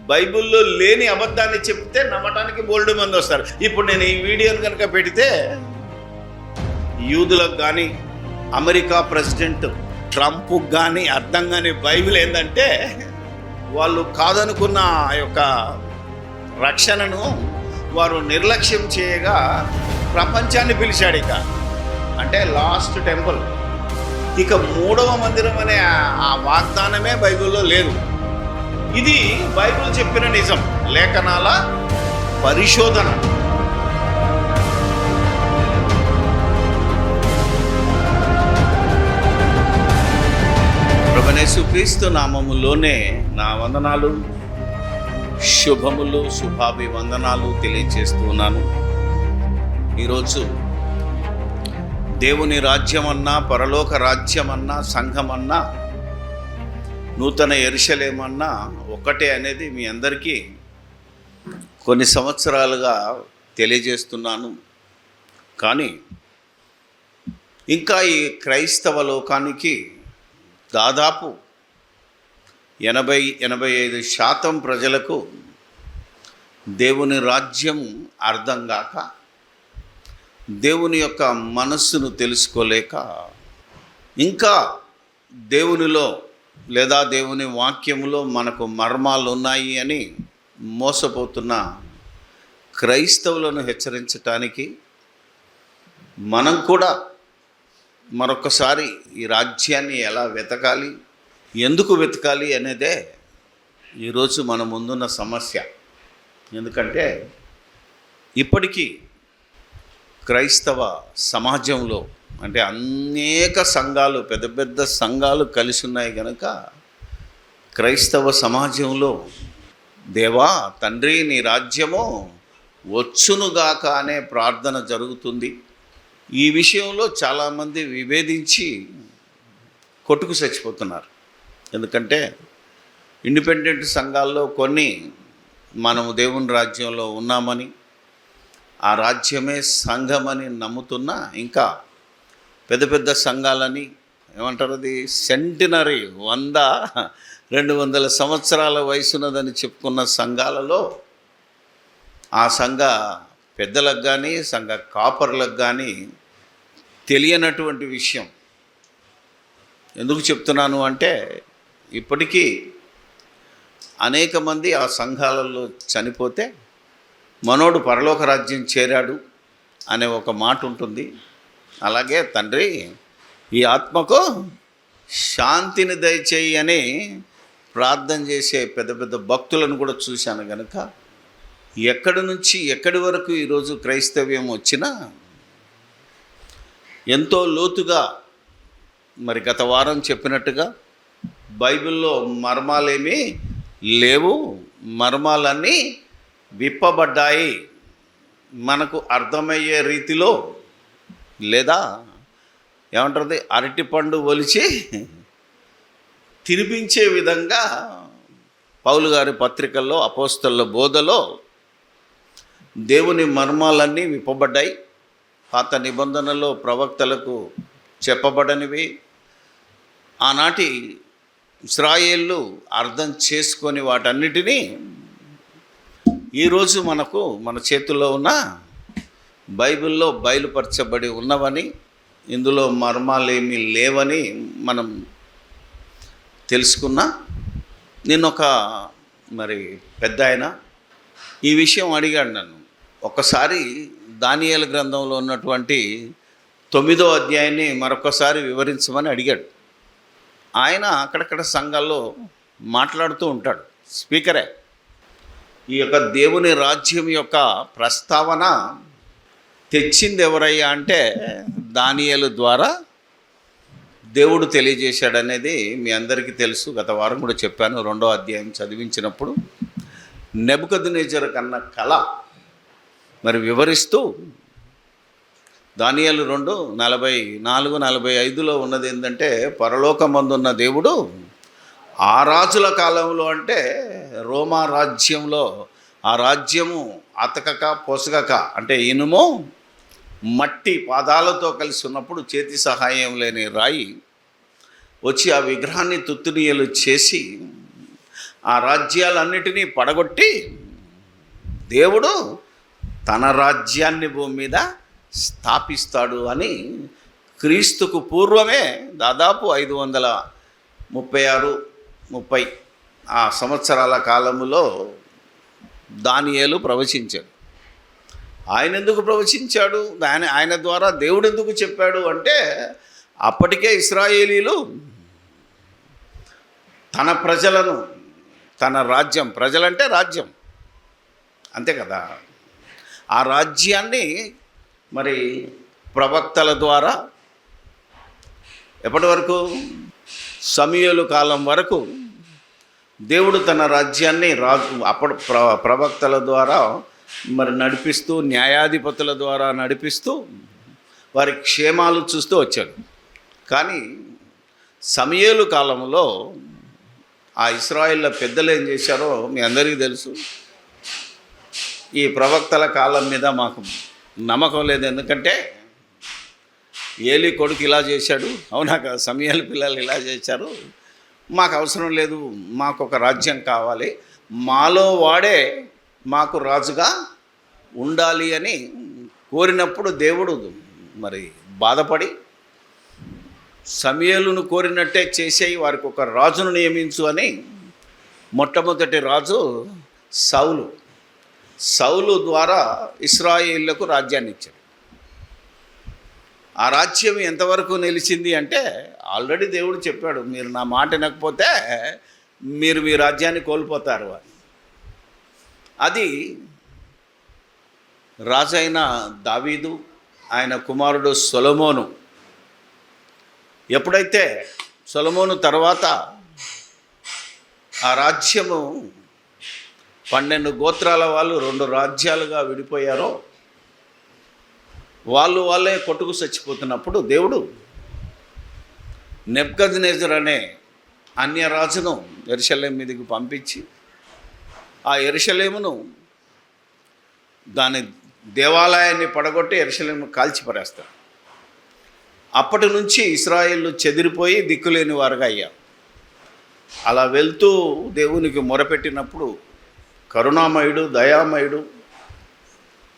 బైబిల్లో లేని అబద్ధాన్ని చెప్తే నమ్మటానికి బోల్డ్ మంది వస్తారు. ఇప్పుడు నేను ఈ వీడియోని కనుక పెడితే యూదులకు కానీ అమెరికా ప్రెసిడెంట్ ట్రంప్కు కానీ అర్థం కాని బైబిల్ ఏంటంటే వాళ్ళు కాదనుకున్న ఆ యొక్క రక్షణను వారు నిర్లక్ష్యం చేయగా ప్రపంచాన్ని పిలిచాడు. ఇక అంటే లాస్ట్ టెంపుల్, ఇక 3వ మందిరం అనే ఆ వాగ్దానమే బైబిల్లో లేదు. ఇది బైబిల్ చెప్పిన నిజం, లేఖనాల పరిశోధన. యేసుక్రీస్తు నామములోనే నా వందనాలు, శుభములు, శుభాభివందనాలు తెలియజేస్తూ ఉన్నాను. ఈరోజు దేవుని రాజ్యమన్నా, పరలోక రాజ్యమన్నా, సంఘమన్నా, నూతన యెరూషలేమన్నా ఒకటే అనేది మీ అందరికీ కొన్ని సంవత్సరాలుగా తెలియజేస్తున్నాను. కానీ ఇంకా ఈ క్రైస్తవ లోకానికి దాదాపు 80-85% ప్రజలకు దేవుని రాజ్యం అర్థం కాక, దేవుని యొక్క మనస్సును తెలుసుకోలేక, ఇంకా దేవునిలో లేదా దేవుని వాక్యములో మనకు మర్మాలు ఉన్నాయి అని మోసపోతున్న క్రైస్తవులను హెచ్చరించటానికి మనం కూడా మరొకసారి ఈ రాజ్యాన్ని ఎలా వెతకాలి, ఎందుకు వెతకాలి అనేదే ఈరోజు మన ముందున్న సమస్య. ఎందుకంటే ఇప్పటికీ క్రైస్తవ సమాజంలో అంటే అనేక సంఘాలు, పెద్ద పెద్ద సంఘాలు కలిసి ఉన్నాయి కనుక క్రైస్తవ సమాజంలో దేవా తండ్రి నీ రాజ్యము వచ్చునుగాక అనే ప్రార్థన జరుగుతుంది. ఈ విషయంలో చాలామంది విభేదించి కొట్టుకు చచ్చిపోతున్నారు. ఎందుకంటే ఇండిపెండెంట్ సంఘాల్లో కొన్ని మనము దేవుని రాజ్యంలో ఉన్నామని, ఆ రాజ్యమే సంఘమని నమ్ముతున్నా, ఇంకా పెద్ద పెద్ద సంఘాలని ఏమంటారు, అది సెంటినరీ 100-200 సంవత్సరాల వయసున్నదని చెప్పుకున్న సంఘాలలో ఆ సంఘ పెద్దలకు కానీ సంఘ కాపర్లకు కానీ తెలియనటువంటి విషయం. ఎందుకు చెప్తున్నాను అంటే ఇప్పటికీ అనేక మంది ఆ సంఘాలలో చనిపోతే మనోడు పరలోక రాజ్యం చేరాడు అనే ఒక మాట ఉంటుంది. అలాగే తండ్రి ఈ ఆత్మకు శాంతిని దయచేయి అని ప్రార్థన చేసే పెద్ద పెద్ద భక్తులను కూడా చూశాను. కనుక ఎక్కడి నుంచి ఎక్కడి వరకు ఈరోజు క్రైస్తవ్యం వచ్చినా ఎంతో లోతుగా, మరి గత వారం చెప్పినట్టుగా బైబిల్లో మర్మాలేమీ లేవు, మర్మాలన్నీ విప్పబడ్డాయి. మనకు అర్థమయ్యే రీతిలో, లేదా ఏమంటారు, అరటిపండు ఒలిచి తినిపించే విధంగా పౌలు గారి పత్రికల్లో, అపోస్తలుల బోధలో దేవుని మర్మాలన్నీ విప్పబడ్డాయి. పాత నిబంధనలో ప్రవక్తలకు చెప్పబడనివి ఆనాటి ఇశ్రాయేళ్ళు అర్థం చేసుకొని వాటన్నిటినీ ఈరోజు మన చేతుల్లో ఉన్న బైబిల్లో బయలుపరచబడి ఉన్నవని, ఇందులో మర్మాలేమీ లేవని మనం తెలుసుకున్నా. నిన్నొక మరి పెద్ద ఆయన ఈ విషయం అడిగాడు నన్ను. ఒకసారి దానియేలు గ్రంథంలో ఉన్నటువంటి 9వ అధ్యాయాన్ని మరొకసారి వివరించమని అడిగాడు. ఆయన అక్కడక్కడ సంఘాల్లో మాట్లాడుతూ ఉంటాడు, స్పీకరే. ఈ యొక్క దేవుని రాజ్యం యొక్క ప్రస్తావన తెచ్చింది ఎవరయ్యా అంటే దానియేలు ద్వారా దేవుడు తెలియజేశాడనేది మీ అందరికీ తెలుసు. గత వారం కూడా చెప్పాను. 2వ అధ్యాయం చదివించినప్పుడు నెబుకద్నెజరు కన్న కళ మరి వివరిస్తూ దానియేలు 2:44-45లో ఉన్నది ఏంటంటే, పరలోకమందున్న దేవుడు ఆ రాజుల కాలంలో అంటే రోమా రాజ్యంలో ఆ రాజ్యము అతకక పొసగక అంటే ఇనుము మట్టి పాదాలతో కలిసి ఉన్నప్పుడు చేతి సహాయం లేని రాయి వచ్చి ఆ విగ్రహాన్ని తుత్తునియలు చేసి ఆ రాజ్యాలన్నిటినీ పడగొట్టి దేవుడు తన రాజ్యాన్ని భూమి మీద స్థాపిస్తాడు అని క్రీస్తుకు పూర్వమే దాదాపు 536-30 ఆ సంవత్సరాల కాలములో దానియేలు ప్రవచించాడు. ఆయన ఎందుకు ప్రవచించాడు, ఆయన ద్వారా దేవుడు ఎందుకు చెప్పాడు అంటే, అప్పటికే ఇశ్రాయేలీలు తన ప్రజలను, తన రాజ్యం, ప్రజలంటే రాజ్యం అంతే కదా, ఆ రాజ్యాన్ని మరి ప్రవక్తల ద్వారా ఎప్పటి వరకు, సమూయేలు కాలం వరకు దేవుడు తన రాజ్యాన్ని అప్పుడు ప్రవక్తల ద్వారా మరి నడిపిస్తూ, న్యాయాధిపతుల ద్వారా నడిపిస్తూ వారి క్షేమాలు చూస్తూ వచ్చాడు. కానీ సమూయేలు కాలంలో ఆ ఇశ్రాయేళ్ల పెద్దలు ఏం చేశారో మీ అందరికీ తెలుసు. ఈ ప్రవక్తల కాలం మీద మాకు నమ్మకం లేదు, ఎందుకంటే ఏలి కొడుకు ఇలా చేశాడు, అవునా కదా, సమూయేలు పిల్లలు ఇలా చేశారు, మాకు అవసరం లేదు, మాకు ఒక రాజ్యం కావాలి, మాలో వాడే మాకు రాజుగా ఉండాలి అని కోరినప్పుడు దేవుడు మరి బాధపడి సమూయేలును కోరినట్టే చేసేయి, వారికి ఒక రాజును నియమించు అని మొట్టమొదటి రాజు సౌలు ద్వారా ఇశ్రాయేళ్లకు రాజ్యాన్ని ఇచ్చాడు. ఆ రాజ్యం ఎంతవరకు నిలిచింది అంటే, ఆల్రెడీ దేవుడు చెప్పాడు, మీరు నా మాట వినకపోతే మీరు మీ రాజ్యాన్ని కోల్పోతారు అని. అది రాజైన దావీదు, ఆయన కుమారుడు సొలొమోను, ఎప్పుడైతే సొలొమోను తర్వాత ఆ రాజ్యము 12 గోత్రాల వాళ్ళు 2 రాజ్యాలుగా విడిపోయారో, వాళ్ళే కొట్టుకు చచ్చిపోతున్నప్పుడు దేవుడు నెబుకద్నెజర్ అనే అన్యరాజును యెరూషలేము మీదకి పంపించి ఆ యెరూషలేమును, దాని దేవాలయాన్ని పడగొట్టి యెరూషలేము కాల్చిపరేస్తారు. అప్పటి నుంచి ఇశ్రాయేలు చెదిరిపోయి దిక్కులేని వారుగా అయ్యారు. అలా వెళ్తూ దేవునికి మొరపెట్టినప్పుడు కరుణామయుడు, దయామయుడు,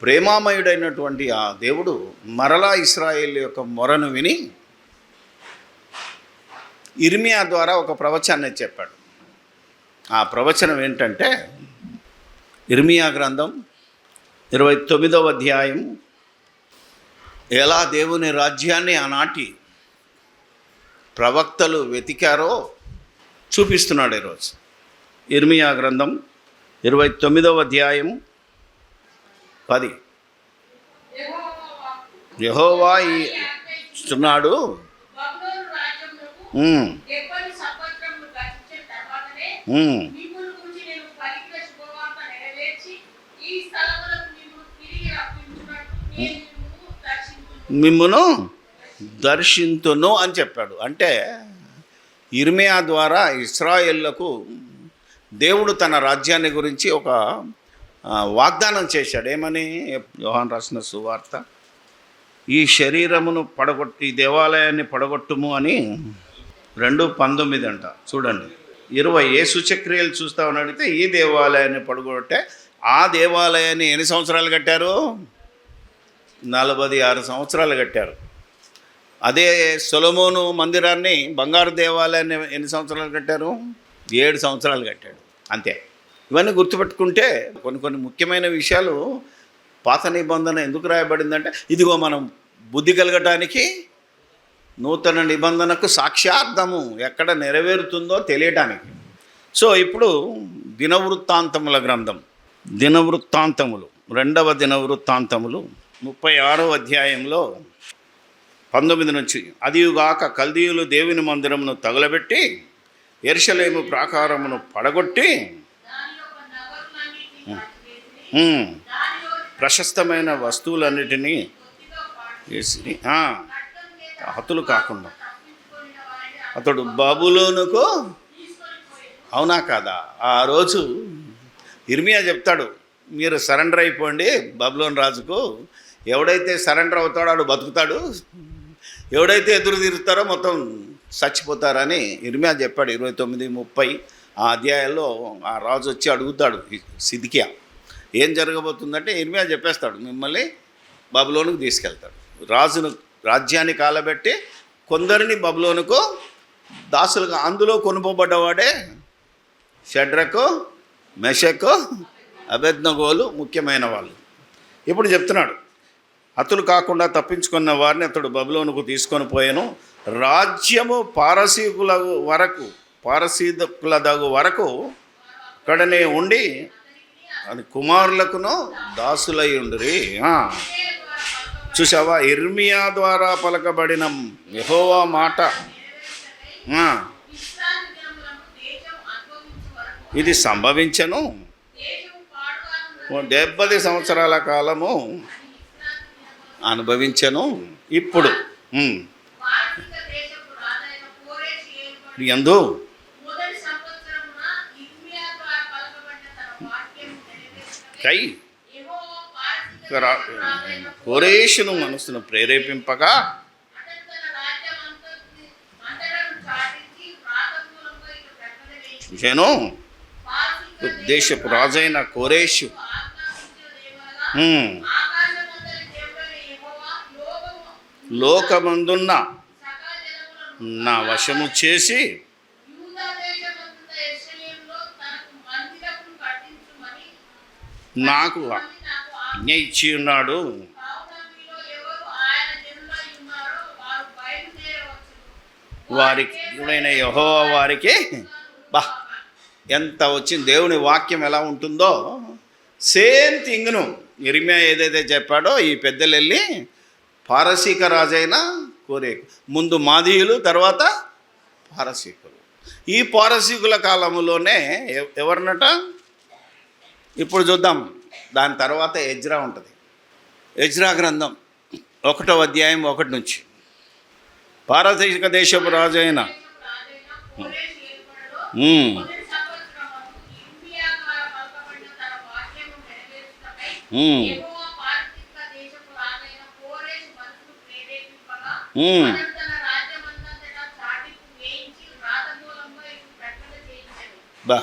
ప్రేమామయుడైనటువంటి ఆ దేవుడు మరలా ఇశ్రాయేలు యొక్క మొరను విని ఇర్మియా ద్వారా ఒక ప్రవచనాన్ని చెప్పాడు. ఆ ప్రవచనం ఏంటంటే, ఇర్మియా గ్రంథం 29వ అధ్యాయం ఎలా దేవుని రాజ్యాన్ని ఆనాటి ప్రవక్తలు వెతికారో చూపిస్తున్నాడు ఈరోజు. ఇర్మియా గ్రంథం 29వ అధ్యాయం 10. యెహోవా ఇస్తున్నాడు, మిమ్మును దర్శింతును అని చెప్పాడు. అంటే ఇర్మియా ద్వారా ఇశ్రాయేళ్లకు దేవుడు తన రాజ్యాన్ని గురించి ఒక వాగ్దానం చేశాడు. ఏమని? యోహాను రాసిన సువార్త, ఈ శరీరమును పడగొట్టి దేవాలయాన్ని పడగొట్టుము అని 2:19 అంట. చూడండి, 20 ఏ సూచక్రియలు చూస్తామని అడిగితే ఈ దేవాలయాన్ని పడగొట్టే, ఆ దేవాలయాన్ని ఎన్ని సంవత్సరాలు కట్టారు? 46 సంవత్సరాలు కట్టారు. అదే సొలొమోను మందిరాన్ని, బంగారు దేవాలయాన్ని ఎన్ని సంవత్సరాలు కట్టారు? 7 సంవత్సరాలు కట్టాడు, అంతే. ఇవన్నీ గుర్తుపెట్టుకుంటే కొన్ని ముఖ్యమైన విషయాలు పాత నిబంధన ఎందుకు రాయబడిందంటే, ఇదిగో మనం బుద్ధి కలగటానికి నూతన నిబంధనకు సాక్ష్యార్థము ఎక్కడ నెరవేరుతుందో తెలియటానికి. సో ఇప్పుడు దినవృత్తాంతముల గ్రంథం, దినవృత్తాంతములు, 2వ దినవృత్తాంతములు 36వ అధ్యాయంలో 19 నుంచి, అదియుగాక కల్దీయులు దేవుని మందిరమును తగులబెట్టి యెరూషలేము ప్రాకారమును పడగొట్టి ప్రశస్తమైన వస్తువులన్నిటినీ వేసి హతులు కాకుండా అతడు బబులోనుకు, అవునా కాదా? ఆ రోజు ఇర్మియా చెప్తాడు, మీరు సరెండర్ అయిపోండి బబులోను రాజుకు, ఎవడైతే సరెండర్ అవుతాడో వాడు బతుకుతాడు, ఎవడైతే ఎదురు తిరుగుతారో మొత్తం చచ్చిపోతారని ఇర్మియా చెప్పాడు. 29, 30 ఆ అధ్యాయంలో ఆ రాజు వచ్చి అడుగుతాడు సిద్కియా ఏం జరగబోతుందంటే ఇర్మియా చెప్పేస్తాడు, మిమ్మల్ని బబులోనుకు తీసుకెళ్తాడు. రాజ్యాన్ని కాలబెట్టి కొందరిని బబులోనుకు దాసులుగా, అందులో కొనుపోబడ్డవాడే షడ్రకు, మెషకు, అబేద్నెగోలు ముఖ్యమైన వాళ్ళు. ఇప్పుడు చెప్తున్నాడు, అతడు కాకుండా తప్పించుకున్న వారిని అతడు బబులోనుకు తీసుకొని పోయాను. రాజ్యము పారసీకులదగు వరకు అక్కడనే ఉండి అది కుమారులకును దాసులై ఉండిరి. చూసావా, ఇర్మియా ద్వారా పలకబడిన యెహోవా మాట ఇది సంభవించను. 70 సంవత్సరాల కాలము అనుభవించను. ఇప్పుడు ఎందు కై కోరేషును మనసును ప్రేరేపింపగా చూశాను. దేశపు రాజైన కోరేషు లోకమందున్న నా వశము చేసి నాకు ఆజ్ఞ ఇచ్చి ఉన్నాడు. వారికి దేవుడైన యెహోవా వారికి ఎంత వచ్చింది. దేవుని వాక్యం ఎలా ఉంటుందో సేమ్ థింగ్ను ఇర్మియా ఏదైతే చెప్పాడో ఈ పెద్దలు వెళ్ళి పారసీక రాజైన కోరేకు, ముందు మాదీయులు తర్వాత పారసీకులు. ఈ పారసీకుల కాలంలోనే ఎవరినట ఇప్పుడు చూద్దాం. దాని తర్వాత ఎజ్రా ఉంటుంది. ఎజ్రా గ్రంథం 1వ అధ్యాయం 1 నుంచి. పారసీక దేశపు రాజైన బా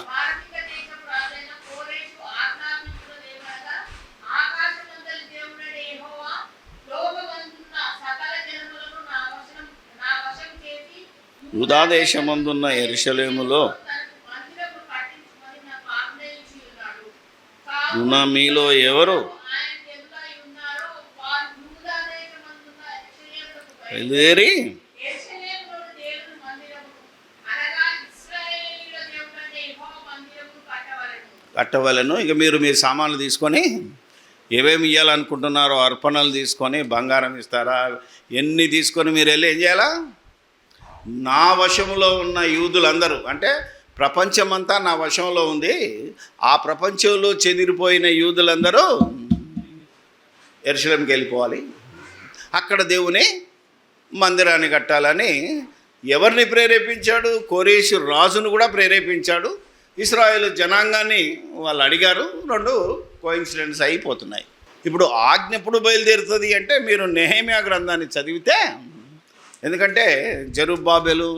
యూదా దేశమందున్న యెరూషలేములో ఉన్న మీలో ఎవరు బయలుదేరి కట్టవలను. ఇక మీరు మీ సామాన్లు తీసుకొని ఏమేమి ఇవ్వాలనుకుంటున్నారో అర్పణలు తీసుకొని, బంగారం ఇస్తారా, ఎన్ని తీసుకొని మీరు వెళ్ళి ఏం చేయాలా, నా వశంలో ఉన్న యూదులందరూ, అంటే ప్రపంచమంతా నా వశంలో ఉంది, ఆ ప్రపంచంలో చెదిరిపోయిన యూదులందరూ యెరూషలేముకి వెళ్ళిపోవాలి, అక్కడ దేవుని మందిరాన్ని కట్టాలని ఎవరిని ప్రేరేపించాడు? కోరేషు రాజును కూడా ప్రేరేపించాడు. ఇశ్రాయేలు జనాంగాన్ని వాళ్ళు అడిగారు. 2 కోయిన్సిడెంట్స్ అయిపోతున్నాయి. ఇప్పుడు ఆజ్ఞ ఎప్పుడు బయలుదేరుతుంది అంటే మీరు నెహెమ్యా గ్రంథాన్ని చదివితే, ఎందుకంటే జెరుబ్బాబెలు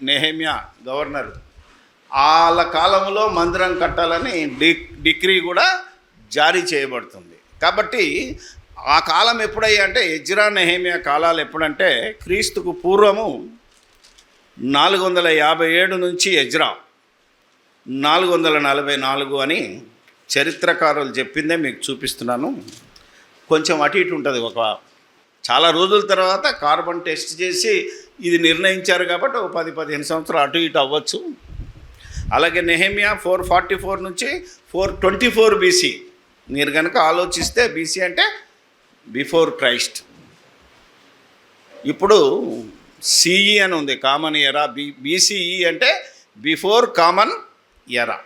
నెహెమ్యా గవర్నరు, వాళ్ళ కాలంలో మందిరం కట్టాలని డిక్రీ కూడా జారీ చేయబడుతుంది. కాబట్టి ఆ కాలం ఎప్పుడయ్యా అంటే ఎజ్రా నెహెమ్యా కాలాలు ఎప్పుడంటే క్రీస్తుకు పూర్వము 457 నుంచి ఎజ్రా 444 అని చరిత్రకారులు చెప్పిందే మీకు చూపిస్తున్నాను. కొంచెం అటు ఇటు ఉంటుంది. చాలా రోజుల తర్వాత కార్బన్ టెస్ట్ చేసి ఇది నిర్ణయించారు కాబట్టి 10-15 సంవత్సరాలు అటు ఇటు అవ్వచ్చు. అలాగే నెహెమ్యా 444 నుంచి 424 బీసీ. మీరు కనుక ఆలోచిస్తే బీసీ అంటే బిఫోర్ క్రైస్ట్. ఇప్పుడు సిఈ అని ఉంది, కామన్ ఎరా. బీసీఈ అంటే బిఫోర్ కామన్ ఎరా.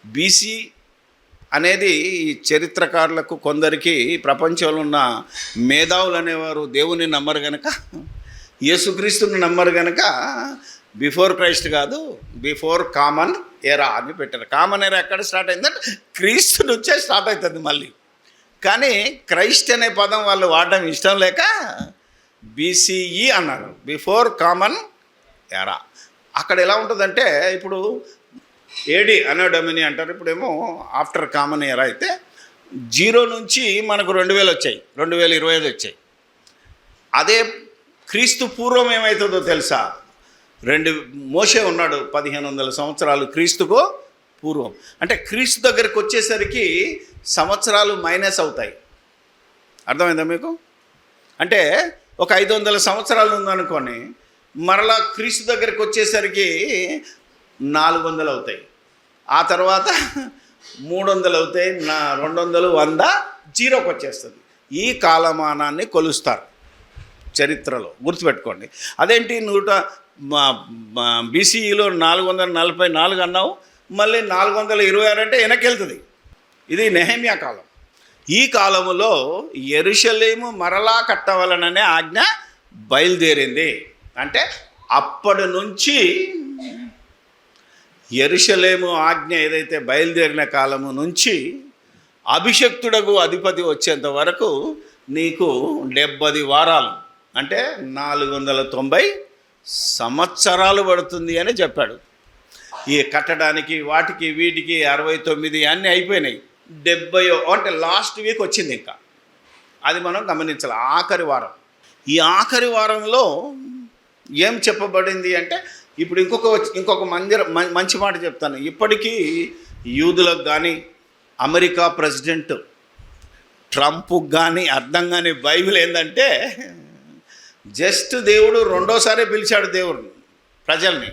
బీసీ అనేది ఈ చరిత్రకారులకు కొందరికి, ప్రపంచంలో ఉన్న మేధావులు అనేవారు దేవుని నమ్మరు గనక, యేసుక్రీస్తుని నమ్మరు గనక బిఫోర్ క్రైస్ట్ కాదు, బిఫోర్ కామన్ ఎరా అని పెట్టారు. కామన్ ఎరా ఎక్కడ స్టార్ట్ అయిందంటే క్రీస్తు నుంచే స్టార్ట్ అవుతుంది మళ్ళీ. కానీ క్రైస్ట్ అనే పదం వాళ్ళు వాడడం ఇష్టం లేక బీసీఈ అన్నారు, బిఫోర్ కామన్ ఎరా. అక్కడ ఎలా ఉంటుందంటే ఇప్పుడు ఏడి అనో డొమిని అంటారు. ఇప్పుడేమో ఆఫ్టర్ కామన్ ఇయర్ అయితే 0 నుంచి మనకు 2000 వచ్చాయి, 2025 వచ్చాయి. అదే క్రీస్తు పూర్వం ఏమవుతుందో తెలుసా? మోషే ఉన్నాడు 1500 సంవత్సరాలు క్రీస్తుకు పూర్వం. అంటే క్రీస్తు దగ్గరికి వచ్చేసరికి సంవత్సరాలు మైనస్ అవుతాయి. అర్థమైందా మీకు? అంటే ఒక 500 సంవత్సరాలు ఉందనుకోని, మరలా క్రీస్తు దగ్గరికి వచ్చేసరికి 400 అవుతాయి, ఆ తర్వాత 300 అవుతాయి, 200, 100 జీరోకి వచ్చేస్తుంది. ఈ కాలమానాన్ని కొలుస్తారు చరిత్రలో, గుర్తుపెట్టుకోండి. అదేంటి బీసీఈలో 444 అన్నావు, మళ్ళీ 426 అంటే వెనక్కి వెళ్తుంది. ఇది నెహెమ్యా కాలం. ఈ కాలములో యెరూషలేము మరలా కట్టవలననే ఆజ్ఞ బయలుదేరింది. అంటే అప్పటి నుంచి యెరూషలేము ఆజ్ఞ ఏదైతే బయలుదేరిన కాలము నుంచి అభిషక్తుడకు అధిపతి వచ్చేంత వరకు నీకు 70 వారాలు అంటే 490 సంవత్సరాలు పడుతుంది అని చెప్పాడు. ఈ కట్టడానికి వాటికి వీటికి 69 అన్నీ అయిపోయినాయి. 70 అంటే లాస్ట్ వీక్ వచ్చింది. ఇంకా అది మనం గమనించాలి. ఆఖరి వారం. ఈ ఆఖరి వారంలో ఏం చెప్పబడింది అంటే, ఇప్పుడు ఇంకొక మంచి మాట చెప్తాను. ఇప్పటికీ యూదులకు కానీ, అమెరికా ప్రెసిడెంట్ ట్రంప్కి కానీ అర్థం కాని బైబిల్ ఏంటంటే, జస్ట్ దేవుడు రెండోసారి పిలిచాడు దేవుడు ప్రజల్ని,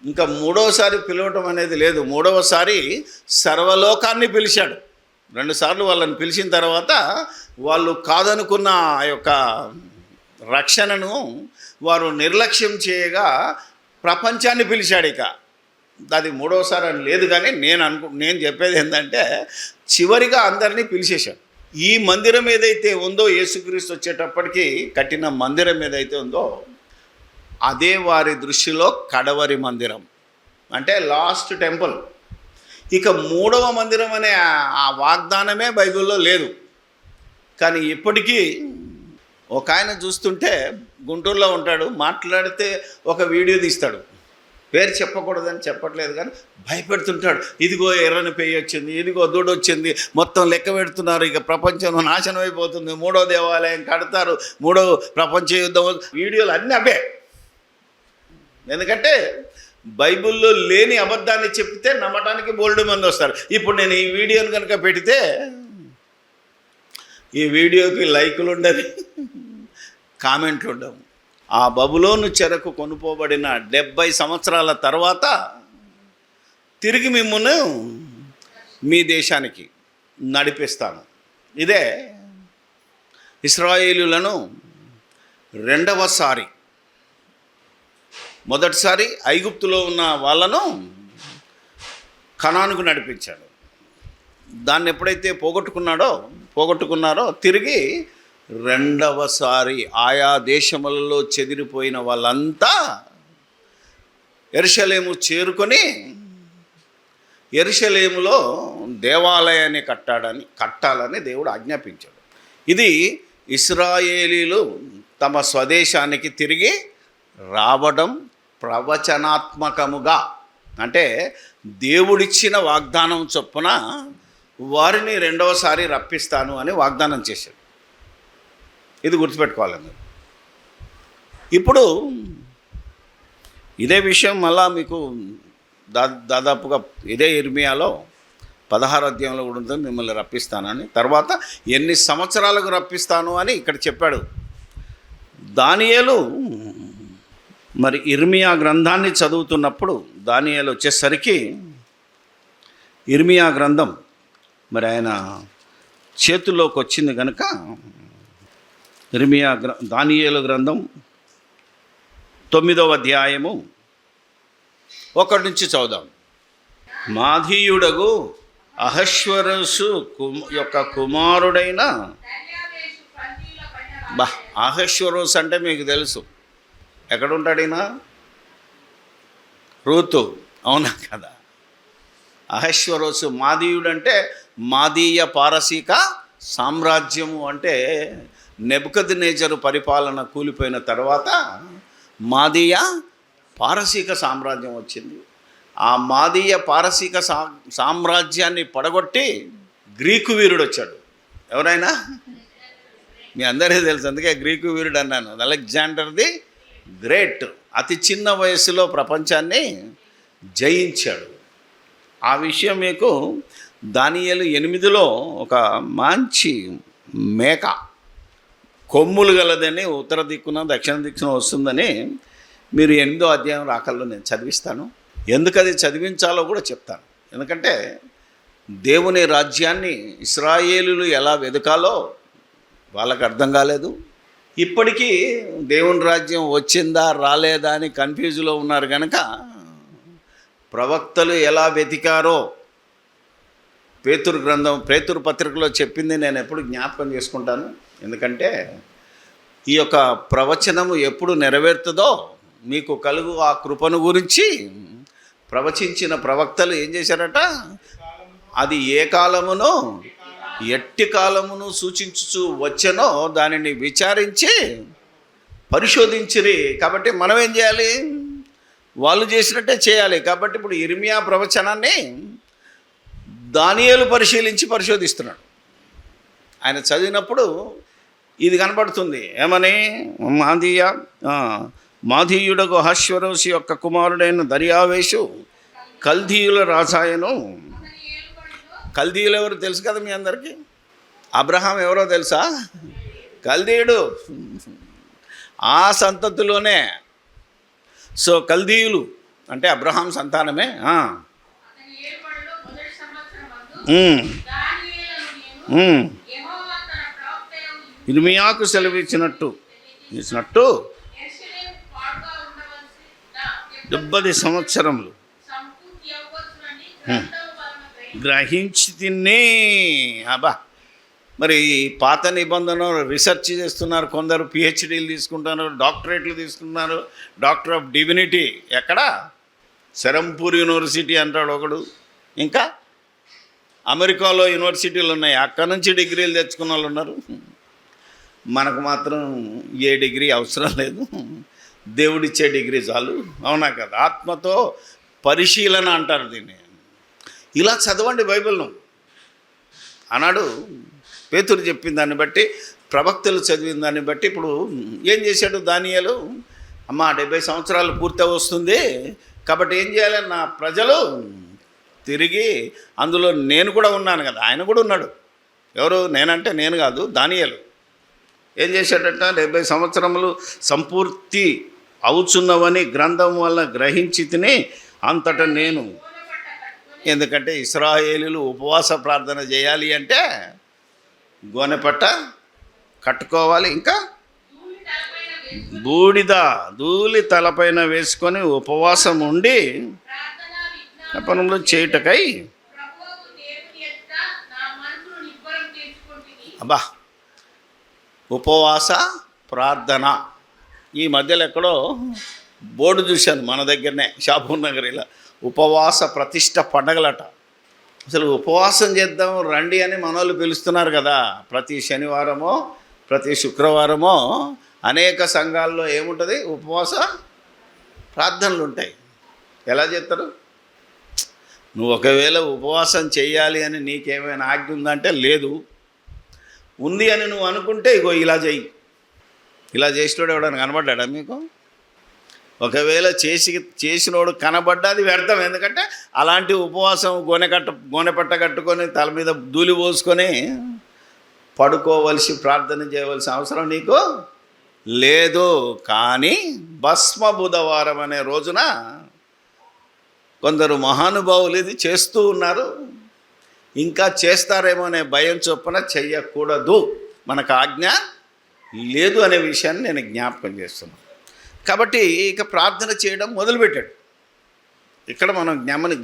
ఇంకా మూడవసారి పిలవటం అనేది లేదు. మూడవసారి సర్వలోకాన్ని పిలిచాడు. 2 సార్లు వాళ్ళని పిలిచిన తర్వాత వాళ్ళు కాదనుకున్న ఆ యొక్క రక్షణను వారు నిర్లక్ష్యం చేయగా ప్రపంచాన్ని పిలిచాడు. ఇక అది మూడవసారి అని లేదు, కానీ నేను చెప్పేది ఏంటంటే, చివరిగా అందరినీ పిలిచేశాడు. ఈ మందిరం ఏదైతే ఉందో, యేసుక్రీస్తు వచ్చేటప్పటికి కట్టిన మందిరం ఏదైతే ఉందో, అదే వారి దృష్టిలో కడవరి మందిరం, అంటే లాస్ట్ టెంపుల్. ఇక 3వ మందిరం అనే ఆ వాగ్దానమే బైబిల్లో లేదు. కానీ ఇప్పటికీ ఒక ఆయన చూస్తుంటే, గుంటూరులో ఉంటాడు, మాట్లాడితే ఒక వీడియో తీస్తాడు, పేరు చెప్పకూడదని చెప్పట్లేదు కానీ భయపెడుతుంటాడు. ఇదిగో ఎర్రని పెయ్యి వచ్చింది, ఇదిగో దూడ వచ్చింది, మొత్తం లెక్క పెడుతున్నారు, ఇక ప్రపంచం నాశనం అయిపోతుంది, 3వ దేవాలయం కడతారు, 3వ ప్రపంచ యుద్ధం. వీడియోలు అన్నీ అవే. ఎందుకంటే బైబిల్లో లేని అబద్ధాన్ని చెప్తే నమ్మటానికి బోల్డ్ మంది వస్తారు. ఇప్పుడు నేను ఈ వీడియోని కనుక పెడితే ఈ వీడియోకి లైకులు ఉండదు, కామెంట్లు ఉండవు. ఆ బబులోను చెరకు కొనుపోబడిన 70 సంవత్సరాల తర్వాత తిరిగి మిమ్మల్ని మీ దేశానికి నడిపిస్తాను. ఇదే ఇశ్రాయేలులను రెండవసారి. మొదటిసారి ఐగుప్తులో ఉన్న వాళ్ళను కనానుకు నడిపించాడు. దాన్ని ఎప్పుడైతే పోగొట్టుకున్నారో తిరిగి రెండవసారి ఆయా దేశములలో చెదిరిపోయిన వాళ్ళంతా యెరూషలేము చేరుకొని యెరూషలేములో దేవాలయాన్ని కట్టాలని దేవుడు ఆజ్ఞాపించాడు. ఇది ఇశ్రాయేలీలు తమ స్వదేశానికి తిరిగి రావడం ప్రవచనాత్మకముగా, అంటే దేవుడిచ్చిన వాగ్దానం చొప్పున వారిని రెండవసారి రప్పిస్తాను అని వాగ్దానం చేశాడు. ఇది గుర్తుపెట్టుకోవాలి మీరు. ఇప్పుడు ఇదే విషయం మళ్ళా మీకు దాదాపుగా ఇదే ఇర్మియాలో 16వ అధ్యాయంలో కూడా ఉంటుంది, మిమ్మల్ని రప్పిస్తానని. తర్వాత ఎన్ని సంవత్సరాలకు రప్పిస్తాను అని ఇక్కడ చెప్పాడు. దానియేలు మరి ఇర్మియా గ్రంథాన్ని చదువుతున్నప్పుడు, దానియేలు వచ్చేసరికి ఇర్మియా గ్రంథం మరి ఆయన చేతుల్లోకి వచ్చింది కనుక దానియేలు గ్రంథం 9వ అధ్యాయము 1 నుంచి చదువుదాం. మాధీయుడగు అహశ్వరసు యొక్క కుమారుడైన అహశ్వరోస్ అంటే మీకు తెలుసు ఎక్కడుంటాడు ఈయన? రూతు, అవునా కదా? అహశ్వరోసు మాదీయుడు అంటే మాదీయ పారసీక సామ్రాజ్యము. అంటే నెబుకద్నెజరు పరిపాలన కూలిపోయిన తర్వాత మాదీయ పారసీక సామ్రాజ్యం వచ్చింది. ఆ మాదీయ పారసీక సామ్రాజ్యాన్ని పడగొట్టి గ్రీకు వీరుడు వచ్చాడు. ఎవరైనా మీ అందరికీ తెలుసు, అందుకే గ్రీకు వీరుడు అన్నాను. అలెగ్జాండర్ ది గ్రేట్ అతి చిన్న వయసులో ప్రపంచాన్ని జయించాడు. ఆ విషయం మీకు దానియేలు 8లో ఒక మంచి మేక కొమ్ములు గలదని ఉత్తర దిక్కున దక్షిణ దిక్కున వస్తుందని మీరు 8వ అధ్యాయం రాకల్లో నేను చదివిస్తాను. ఎందుకు అది చదివించాలో కూడా చెప్తాను. ఎందుకంటే దేవుని రాజ్యాన్ని ఇశ్రాయేలులు ఎలా వెదకాలో వాళ్ళకి అర్థం కాలేదు. ఇప్పటికీ దేవుని రాజ్యం వచ్చిందా రాలేదా అని కన్ఫ్యూజ్లో ఉన్నారు కనుక ప్రవక్తలు ఎలా వెతికారో పేతురు పత్రికలో చెప్పింది నేను ఎప్పుడు జ్ఞాపకం చేసుకుంటాను. ఎందుకంటే ఈ యొక్క ప్రవచనము ఎప్పుడు నెరవేరుతుందో మీకు కలుగు ఆ కృపను గురించి ప్రవచించిన ప్రవక్తలు ఏం చేశారట, అది ఏ కాలమునో ఎట్టి కాలమును సూచించుచు వచ్చెనో దానిని విచారించి పరిశోధించిరి. కాబట్టి మనం ఏం చేయాలి, వాళ్ళు చేసినట్టే చేయాలి. కాబట్టి ఇప్పుడు ఇర్మియా ప్రవచనాన్ని దానియేలు పరిశోధిస్తున్నాడు. ఆయన చదివినప్పుడు ఇది కనపడుతుంది. ఏమని, మాదీయుడకు అహష్వేరోషు యొక్క కుమారుడైన దర్యావేషు కల్దీయుల రాజాయను. కల్దీయులు ఎవరు తెలుసు కదా మీ అందరికీ. అబ్రహాం ఎవరో తెలుసా? కల్దీయుడు. ఆ సంతతిలోనే. సో కల్దీయులు అంటే అబ్రహాం సంతానమే. ఇర్మియాకు సెలవిచ్చినట్టు 70 సంవత్సరములు గ్రహించి తిని. అబ్బా, మరి పాత నిబంధన రీసెర్చ్ చేస్తున్నారు కొందరు, పిహెచ్డీలు తీసుకుంటున్నారు, డాక్టరేట్లు తీసుకుంటున్నారు, డాక్టర్ ఆఫ్ డివినిటీ. ఎక్కడ? సెరంపూర్ యూనివర్సిటీ అంటాడు ఒకడు. ఇంకా అమెరికాలో యూనివర్సిటీలు ఉన్నాయి, అక్కడ నుంచి డిగ్రీలు తెచ్చుకున్న వాళ్ళు ఉన్నారు. మనకు మాత్రం ఏ డిగ్రీ అవసరం లేదు, దేవుడిచ్చే డిగ్రీ చాలు. అవునా కదా? ఆత్మతో పరిశీలన అంటారు దీన్ని. ఇలా చదవండి బైబిల్ను అన్నాడు. పేతురు చెప్పిన దాన్ని బట్టి, ప్రవక్తలు చదివిన దాన్ని బట్టి ఇప్పుడు ఏం చేశాడు దానియేలు, 70 సంవత్సరాలు పూర్తి వస్తుంది కాబట్టి ఏం చేయాలి, నా ప్రజలు తిరిగి, అందులో నేను కూడా ఉన్నాను కదా, ఆయన కూడా ఉన్నాడు. ఎవరు? నేనంటే నేను కాదు, దానియేలు. ఏం చేశాడట, 70 సంవత్సరములు సంపూర్తి అవుచున్నవని గ్రంథం వల్ల గ్రహించి తిని అంతటా నేను. ఎందుకంటే ఇశ్రాయేలీలు ఉపవాస ప్రార్థన చేయాలి అంటే గోనెపట్ట కట్టుకోవాలి, ఇంకా ధూళి తలపైన వేసుకొని ఉపవాసం ఉండి పనులు చేయుటకై. అబ్బా, ఉపవాస ప్రార్థన. ఈ మధ్యలో ఎక్కడో బోర్డు చూశాను మన దగ్గరనే, షాపూర్ నగరిలో, ఉపవాస ప్రతిష్ట పండగలట. అసలు ఉపవాసం చేద్దాం రండి అని మనోళ్ళు పిలుస్తున్నారు కదా. ప్రతి శనివారమో ప్రతి శుక్రవారమో అనేక సంఘాల్లో ఏముంటుంది, ఉపవాస ప్రార్థనలు ఉంటాయి. ఎలా చేస్తారు? నువ్వు ఒకవేళ ఉపవాసం చేయాలి అని నీకేమైనా ఆజ్ఞ ఉందంటే లేదు, ఉంది అని నువ్వు అనుకుంటే ఇగో ఇలా చెయ్యి. ఇలా చేసినోడు ఎవడని కనబడ్డా మీకు? ఒకవేళ చేసినోడు కనబడ్డాది వ్యర్థం. ఎందుకంటే అలాంటి ఉపవాసం గోనెపట్ట కట్టుకొని తల మీద ధూళి పోసుకొని పడుకోవలసి ప్రార్థన చేయవలసిన అవసరం నీకు లేదు. కానీ భస్మ బుధవారం అనే రోజున కొందరు మహానుభావులు ఇది చేస్తూ ఉన్నారు. ఇంకా చేస్తారేమో అనే భయం చొప్పున చెయ్యకూడదు, మనకు ఆజ్ఞ లేదు అనే విషయాన్ని నేను జ్ఞాపకం చేస్తున్నాను. కాబట్టి ఇక ప్రార్థన చేయడం మొదలుపెట్టాడు. ఇక్కడ మనం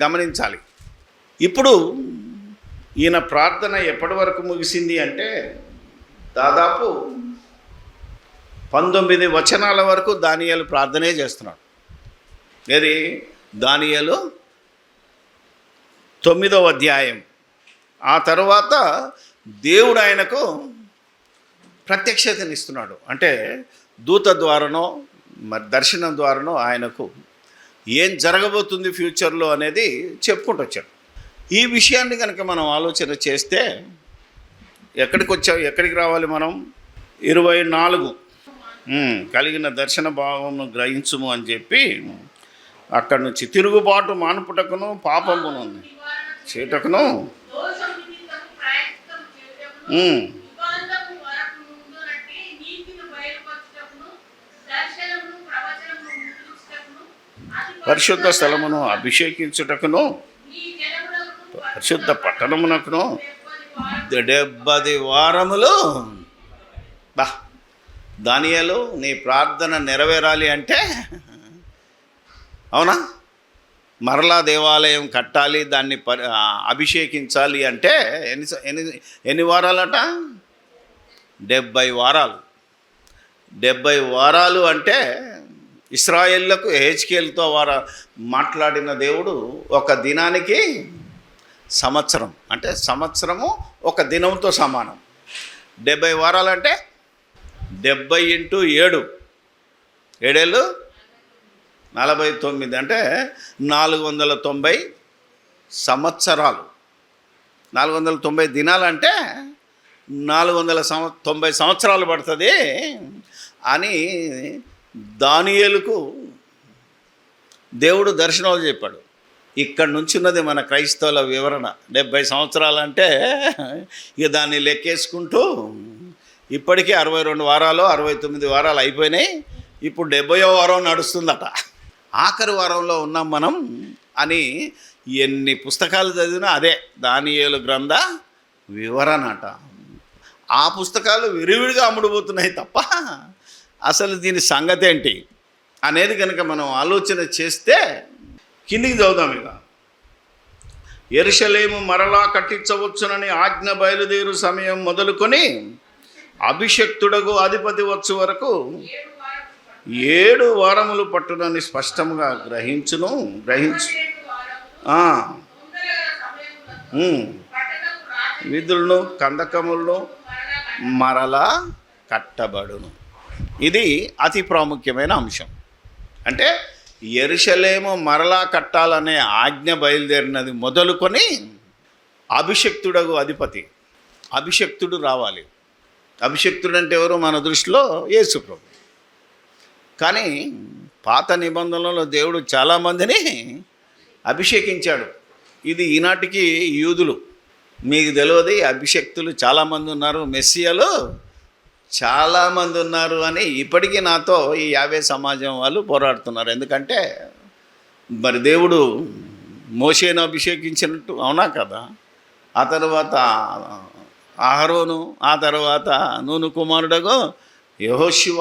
గమనించాలి. ఇప్పుడు ఈయన ప్రార్థన ఎప్పటి వరకు ముగిసింది అంటే దాదాపు 19 వచనాల వరకు దానియేలు ప్రార్థనే చేస్తున్నాడు. ఏది? దానియేలు 9వ అధ్యాయం. ఆ తర్వాత దేవుడు ఆయనకు ప్రత్యక్షతనిస్తున్నాడు. అంటే దూత ద్వారానో మరి దర్శనం ద్వారానో ఆయనకు ఏం జరగబోతుంది ఫ్యూచర్లో అనేది చెప్పుకుంటూ వచ్చాడు. ఈ విషయాన్ని కనుక మనం ఆలోచన చేస్తే ఎక్కడికి రావాలి మనం? 24 కలిగిన దర్శన భావమును గ్రహించుము అని చెప్పి అక్కడి నుంచి తిరుగుబాటు మానుపుటకును పాపమును చేటకును పరిశుద్ధ స్థలమును అభిషేకించుటకును పరిశుద్ధ పట్టణమునకును 70 వారములు. దానియేలు నీ ప్రార్థన నెరవేరాలి అంటే, అవునా, మరలా దేవాలయం కట్టాలి, దాన్ని అభిషేకించాలి అంటే ఎన్ని వారాలట? 70 వారాలు. 70 వారాలు అంటే ఇశ్రాయేళ్లకు హెజ్కేలుతో మాట్లాడిన దేవుడు ఒక దినానికి సంవత్సరం, అంటే సంవత్సరము ఒక దినంతో సమానం. 70 వారాలు అంటే 70 × 7 7 49 అంటే 490 సంవత్సరాలు. 490 దినాలంటే 490 సంవత్సరాలు పడుతుంది అని దానియేలుకు దేవుడు దర్శనాలు చెప్పాడు. ఇక్కడ నుంచి ఉన్నది మన క్రైస్తవుల వివరణ. 70 సంవత్సరాలంటే ఇక దాన్ని లెక్కేసుకుంటూ ఇప్పటికీ 62 వారాలు 69 వారాలు అయిపోయినాయి. ఇప్పుడు 70వ వారం నడుస్తుందట. ఆఖరి వారంలో ఉన్నాం మనం అని ఎన్ని పుస్తకాలు చదివినా అదే దానియేలు గ్రంథ వివరణ అట. ఆ పుస్తకాలు విరివిడిగా అమ్ముడుపోతున్నాయి తప్ప అసలు దీని సంగతి ఏంటి అనేది కనుక మనం ఆలోచన చేస్తే కిందికి చదువుదాం. ఇక యెరూషలేము మరలా కట్టించవచ్చునని ఆజ్ఞ బయలుదేరు సమయం మొదలుకొని అభిషక్తుడకు అధిపతి వచ్చు వరకు 7 వారములు పట్టునని స్పష్టంగా గ్రహించు విధులను కందకములను మరలా కట్టబడును. ఇది అతి ప్రాముఖ్యమైన అంశం. అంటే యెరూషలేము మరలా కట్టాలనే ఆజ్ఞ బయలుదేరినది మొదలుకొని అభిషక్తుడకు అభిషక్తుడు రావాలి. అభిషక్తుడు అంటే ఎవరు? మన దృష్టిలో యేసు ప్రభు. కానీ పాత నిబంధనలలో దేవుడు చాలామందిని అభిషేకించాడు. ఇది ఈనాటికి యూదులు. మీకు తెలియదు అభిషక్తులు చాలామంది ఉన్నారు, మెస్సియాలు చాలామంది ఉన్నారు అని ఇప్పటికీ నాతో ఈ 50 సమాజం వాళ్ళు పోరాడుతున్నారు. ఎందుకంటే మరి దేవుడు మోషేను అభిషేకించినట్టు, అవునా కదా, ఆ తర్వాత అహరోను, ఆ తర్వాత నూను కుమారుడగు యెహోషువ,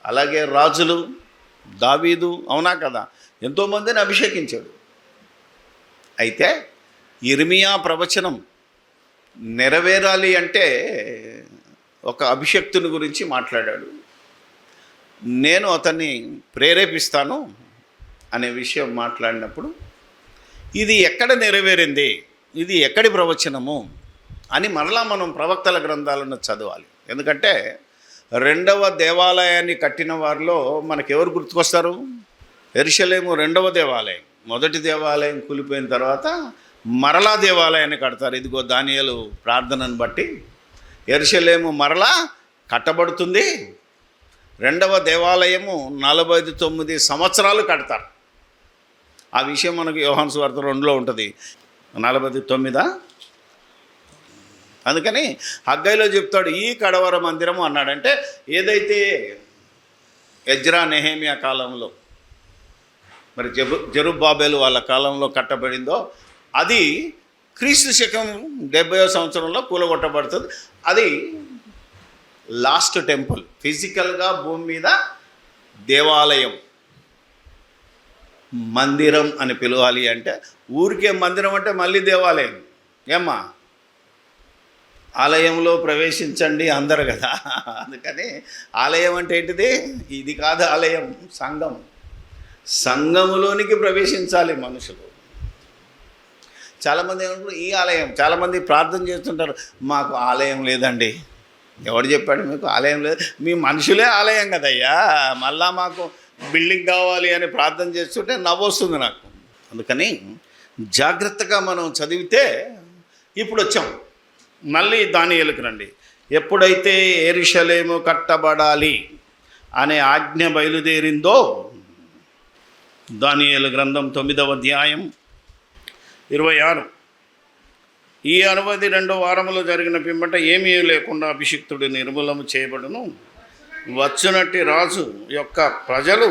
అలాగే రాజులు దావీదు, అవునా కదా, ఎంతోమందిని అభిషేకించాడు. అయితే యిర్మీయా ప్రవచనం నెరవేరాలి అంటే ఒక అభిషక్తుని గురించి మాట్లాడాడు. నేను అతన్ని ప్రేరేపిస్తాను అనే విషయం మాట్లాడినప్పుడు ఇది ఎక్కడ నెరవేరింది, ఇది ఎక్కడి ప్రవచనము అని మరలా మనం ప్రవక్తల గ్రంథాలను చదవాలి. ఎందుకంటే 2వ దేవాలయాన్ని కట్టిన వారిలో మనకెవరు గుర్తుకొస్తారు? యెరూషలేము 2వ దేవాలయం. మొదటి దేవాలయం కూలిపోయిన తర్వాత మరలా దేవాలయాన్ని కడతారు. ఇదిగో దానియేలు ప్రార్థనను బట్టి యెరూషలేము మరలా కట్టబడుతుంది. 2వ దేవాలయము 49 సంవత్సరాలు కడతారు. ఆ విషయం మనకు యోహాను సువార్త 2లో ఉంటుంది. 49. అందుకని హగ్గయిలో చెప్తాడు ఈ కడవర మందిరము అన్నాడంటే ఏదైతే ఎజ్రా నెహేమియా కాలంలో మరి జెరుబ్బాబెలు వాళ్ళ కాలంలో కట్టబడిందో అది క్రీస్తు శకం 70వ సంవత్సరంలో కూలగొట్టబడుతుంది. అది లాస్ట్ టెంపుల్. ఫిజికల్గా భూమి మీద దేవాలయం, మందిరం అని పిలవాలి అంటే ఊరికే మందిరం అంటే మళ్ళీ దేవాలయం. ఏమ్మా, ఆలయంలో ప్రవేశించండి అందరు కదా. అందుకని ఆలయం అంటే ఏంటిది? ఇది కాదు ఆలయం, సంఘం. సంఘములోనికి ప్రవేశించాలి మనుషులు. చాలామంది ఏమంటారు ఈ ఆలయం, చాలామంది ప్రార్థన చేస్తుంటారు మాకు ఆలయం లేదండి. ఎవడు చెప్పాడు మీకు ఆలయం లేదు? మీ మనుషులే ఆలయం కదయ్యా. మళ్ళా మాకు బిల్డింగ్ కావాలి అని ప్రార్థన చేస్తుంటే నవ్వొస్తుంది నాకు. అందుకని జాగ్రత్తగా మనం చదివితే ఇప్పుడు వచ్చాం మళ్ళీ దానియేలుకు రండి. ఎప్పుడైతే యెరూషలేము కట్టబడాలి అనే ఆజ్ఞ బయలుదేరిందో, దానియేలు గ్రంథం 9వ అధ్యాయం 26, ఈ 62 వారములు జరిగిన పిమ్మట ఏమీ లేకుండా అభిషిక్తుడు నిర్మూలము చేయబడును, వచ్చునట్టి రాజు యొక్క ప్రజలు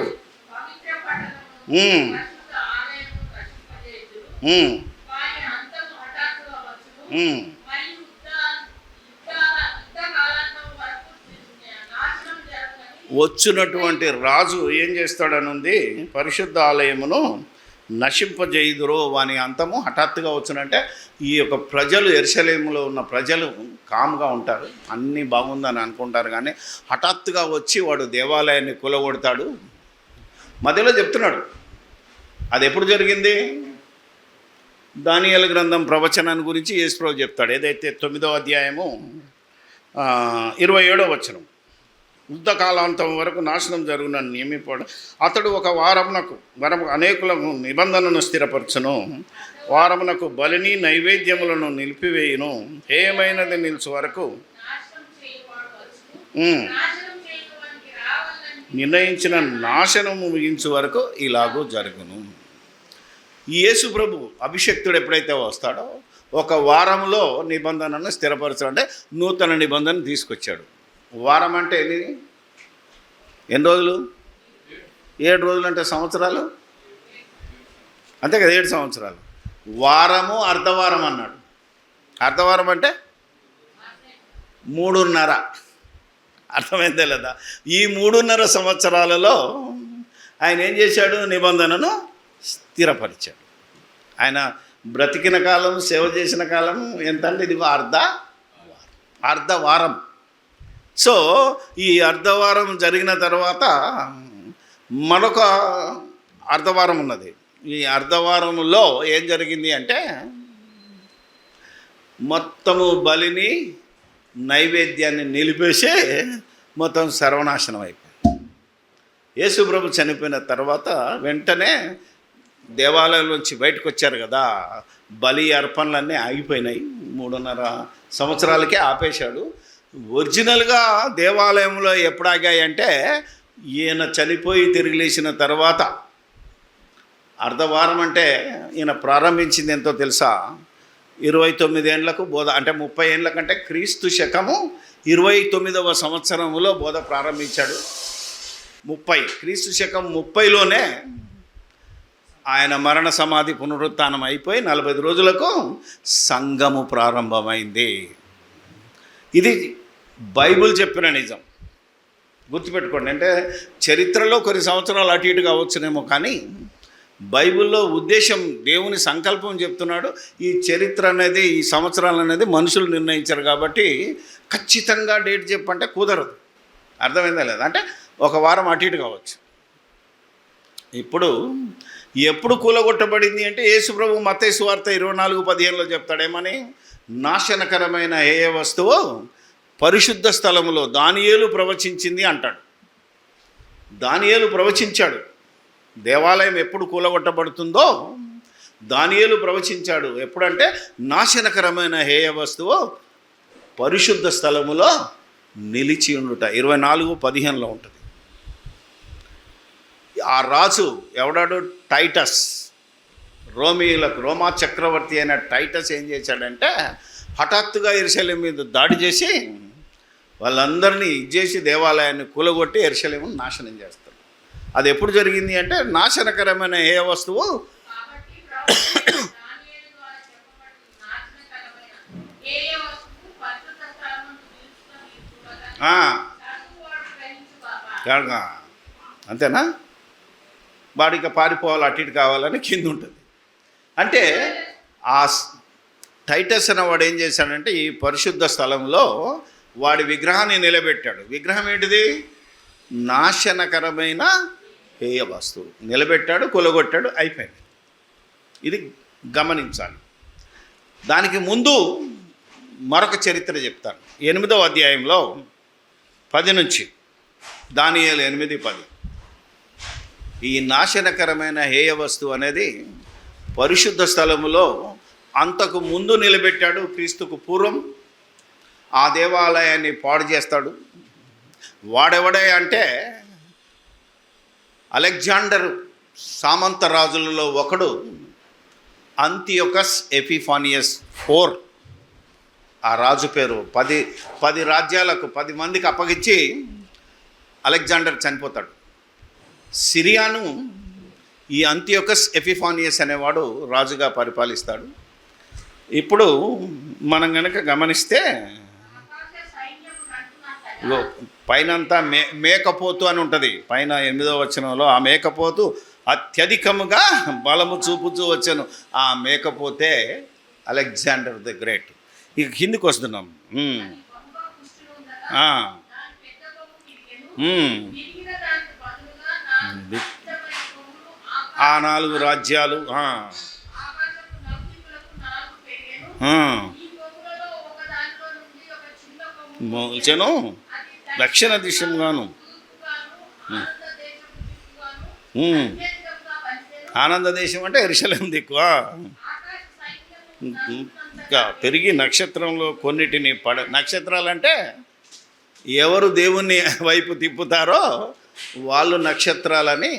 వచ్చినటువంటి రాజు ఏం చేస్తాడనుంది, పరిశుద్ధ ఆలయమును నశింపజేయుదురో వాని అంతము హఠాత్తుగా వచ్చునంటే ఈ యొక్క ప్రజలు యెరూషలేములో ఉన్న ప్రజలు కామ్గా ఉంటారు, అన్నీ బాగుందని అనుకుంటారు, కానీ హఠాత్తుగా వచ్చి వాడు దేవాలయాన్ని కూలగొడతాడు. మధ్యలో చెప్తున్నాడు అది ఎప్పుడు జరిగింది. దానియేలు గ్రంథం ప్రవచనాన్ని గురించి యేసుప్రభు చెప్తాడు. ఏదైతే 9వ అధ్యాయము 27వ వచనం, యుద్ధకాలాంతం వరకు నాశనం జరుగునని నియమింపడు. అతడు ఒక వారమునకు అనేకులకు నిబంధనను స్థిరపరచును, వారమునకు బలిని నైవేద్యములను నిలిపివేయును, హేయమైనది నిలిచి వరకు నిర్ణయించిన నాశనము ముగించు వరకు ఇలాగూ జరుగును. ఈ యేసు ప్రభు అభిషక్తుడు ఎప్పుడైతే వస్తాడో ఒక వారంలో నిబంధనను స్థిరపరచడం అంటే నూతన నిబంధన తీసుకొచ్చాడు. వారం అంటే ఎన్ని రోజులు? 7 రోజులు అంటే సంవత్సరాలు అంతే కదా, 7 సంవత్సరాలు. వారము అర్ధవారం అన్నాడు. అర్ధవారం అంటే 3.5. అర్థమైందే లేదా? ఈ 3.5 సంవత్సరాలలో ఆయన ఏం చేశాడు? నిబంధనను స్థిరపరిచాడు. ఆయన బ్రతికిన కాలం, సేవ చేసిన కాలం ఎంత అంటే ఇది అర్ధవారం. సో ఈ అర్ధవారం జరిగిన తర్వాత మరొక అర్ధవారం ఉన్నది. ఈ అర్ధవారంలో ఏం జరిగింది అంటే మొత్తము బలిని నైవేద్యాన్ని నిలిపేసి మొత్తం సర్వనాశనం అయిపోయింది. యేసు ప్రభు చనిపోయిన తర్వాత వెంటనే దేవాలయం నుంచి బయటకు వచ్చారు కదా, బలి అర్పణలన్నీ ఆగిపోయినాయి. 3.5 సంవత్సరాలకే ఆపేశాడు. ఒరిజినల్గా దేవాలయంలో ఎప్పుడు ఆగాయంటే ఈయన చనిపోయి తిరిగి లేచిన తర్వాత. అర్ధవారం అంటే ఈయన ప్రారంభించింది ఎంతో తెలుసా? 29 ఏండ్లకు బోధ, అంటే 30 ఏండ్ల కంటే క్రీస్తు శకము 29వ సంవత్సరంలో బోధ ప్రారంభించాడు. 30 క్రీస్తు శకం 30లోనే ఆయన మరణ సమాధి పునరుత్థానం అయిపోయి 40 రోజులకు సంఘము ప్రారంభమైంది. ఇది బైబిల్ చెప్పిన నిజం, గుర్తుపెట్టుకోండి. అంటే చరిత్రలో కొన్ని సంవత్సరాలు అటు ఇటు కావచ్చునేమో, కానీ బైబిల్లో ఉద్దేశం, దేవుని సంకల్పం చెప్తున్నాడు. ఈ చరిత్ర అనేది, ఈ సంవత్సరాలు అనేది మనుషులు నిర్ణయించారు కాబట్టి ఖచ్చితంగా డేట్ చెప్పంటే కుదరదు. అర్థమైందా లేదా? అంటే ఒక వారం అటు ఇటు కావచ్చు. ఇప్పుడు ఎప్పుడు కూలగొట్టబడింది అంటే యేసుప్రభు మత్తయి సువార్త 24:15లో చెప్తాడేమని, నాశనకరమైన ఏ వస్తువు పరిశుద్ధ స్థలములో దానియేలు ప్రవచించింది అంటాడు. దానియేలు ప్రవచించాడు. దేవాలయం ఎప్పుడు కూలగొట్టబడుతుందో దానియేలు ప్రవచించాడు. ఎప్పుడంటే నాశనకరమైన హేయ వస్తువు పరిశుద్ధ స్థలములో నిలిచి ఉండుట. 24:15లో ఉంటుంది. ఆ రాజు ఎవడాడు? టైటస్. రోమా చక్రవర్తి అయిన టైటస్ ఏం చేశాడంటే హఠాత్తుగా యెరూషలేము మీద దాడి చేసి వాళ్ళందరినీ ఇచ్చేసి దేవాలయాన్ని కూలగొట్టి యెరూషలేమును నాశనం చేస్తాడు. అది ఎప్పుడు జరిగింది అంటే నాశనకరమైన ఏ వస్తువు అంతేనా? వాడికి పారిపోవాలి, అటు ఇటు కావాలని కింద ఉంటుంది. అంటే ఆ టైటస్ అన్న వాడు ఏం చేశాడంటే ఈ పరిశుద్ధ స్థలంలో వాడి విగ్రహాన్ని నిలబెట్టాడు. విగ్రహం ఏంటిది? నాశనకరమైన హేయ వస్తువు నిలబెట్టాడు, కొలగొట్టాడు, అయిపోయింది. ఇది గమనించాలి. దానికి ముందు మరొక చరిత్ర చెప్తాను. 8వ అధ్యాయంలో 10 నుంచి, దానియేలు 8:10. ఈ నాశనకరమైన హేయ వస్తువు అనేది పరిశుద్ధ స్థలములో అంతకు ముందు నిలబెట్టాడు. క్రీస్తుకు పూర్వం ఆ దేవాలయాన్ని పాడు చేస్తాడు. వాడెవడే అంటే అలెగ్జాండర్ సామంత రాజులలో ఒకడు అంతియోకస్ ఎపిఫానియస్ IV. ఆ రాజు పేరు 10 రాజ్యాలకు 10 మందికి అప్పగించి అలెగ్జాండర్ చనిపోతాడు. సిరియాను ఈ అంతియోకస్ ఎపిఫానియస్ అనేవాడు రాజుగా పరిపాలిస్తాడు. ఇప్పుడు మనం కనుక గమనిస్తే పైనంతా మేకపోతు అని ఉంటుంది. పైన 8వ వచనంలో ఆ మేకపోతు అత్యధికముగా బలము చూపుతూ వచ్చాను. ఆ మేకపోతే అలెగ్జాండర్ ది గ్రేట్. ఇక కిందికి వస్తున్నాం. ఆ 4 రాజ్యాలు మోల్చెను దక్షిణ దిశగాను ఆనంద దేశం అంటే యెరూషలేము దిక్కు. ఇంకా తిరిగి నక్షత్రంలో కొన్నిటిని నక్షత్రాలంటే ఎవరు దేవుణ్ణి వైపు తిప్పుతారో వాళ్ళు నక్షత్రాలని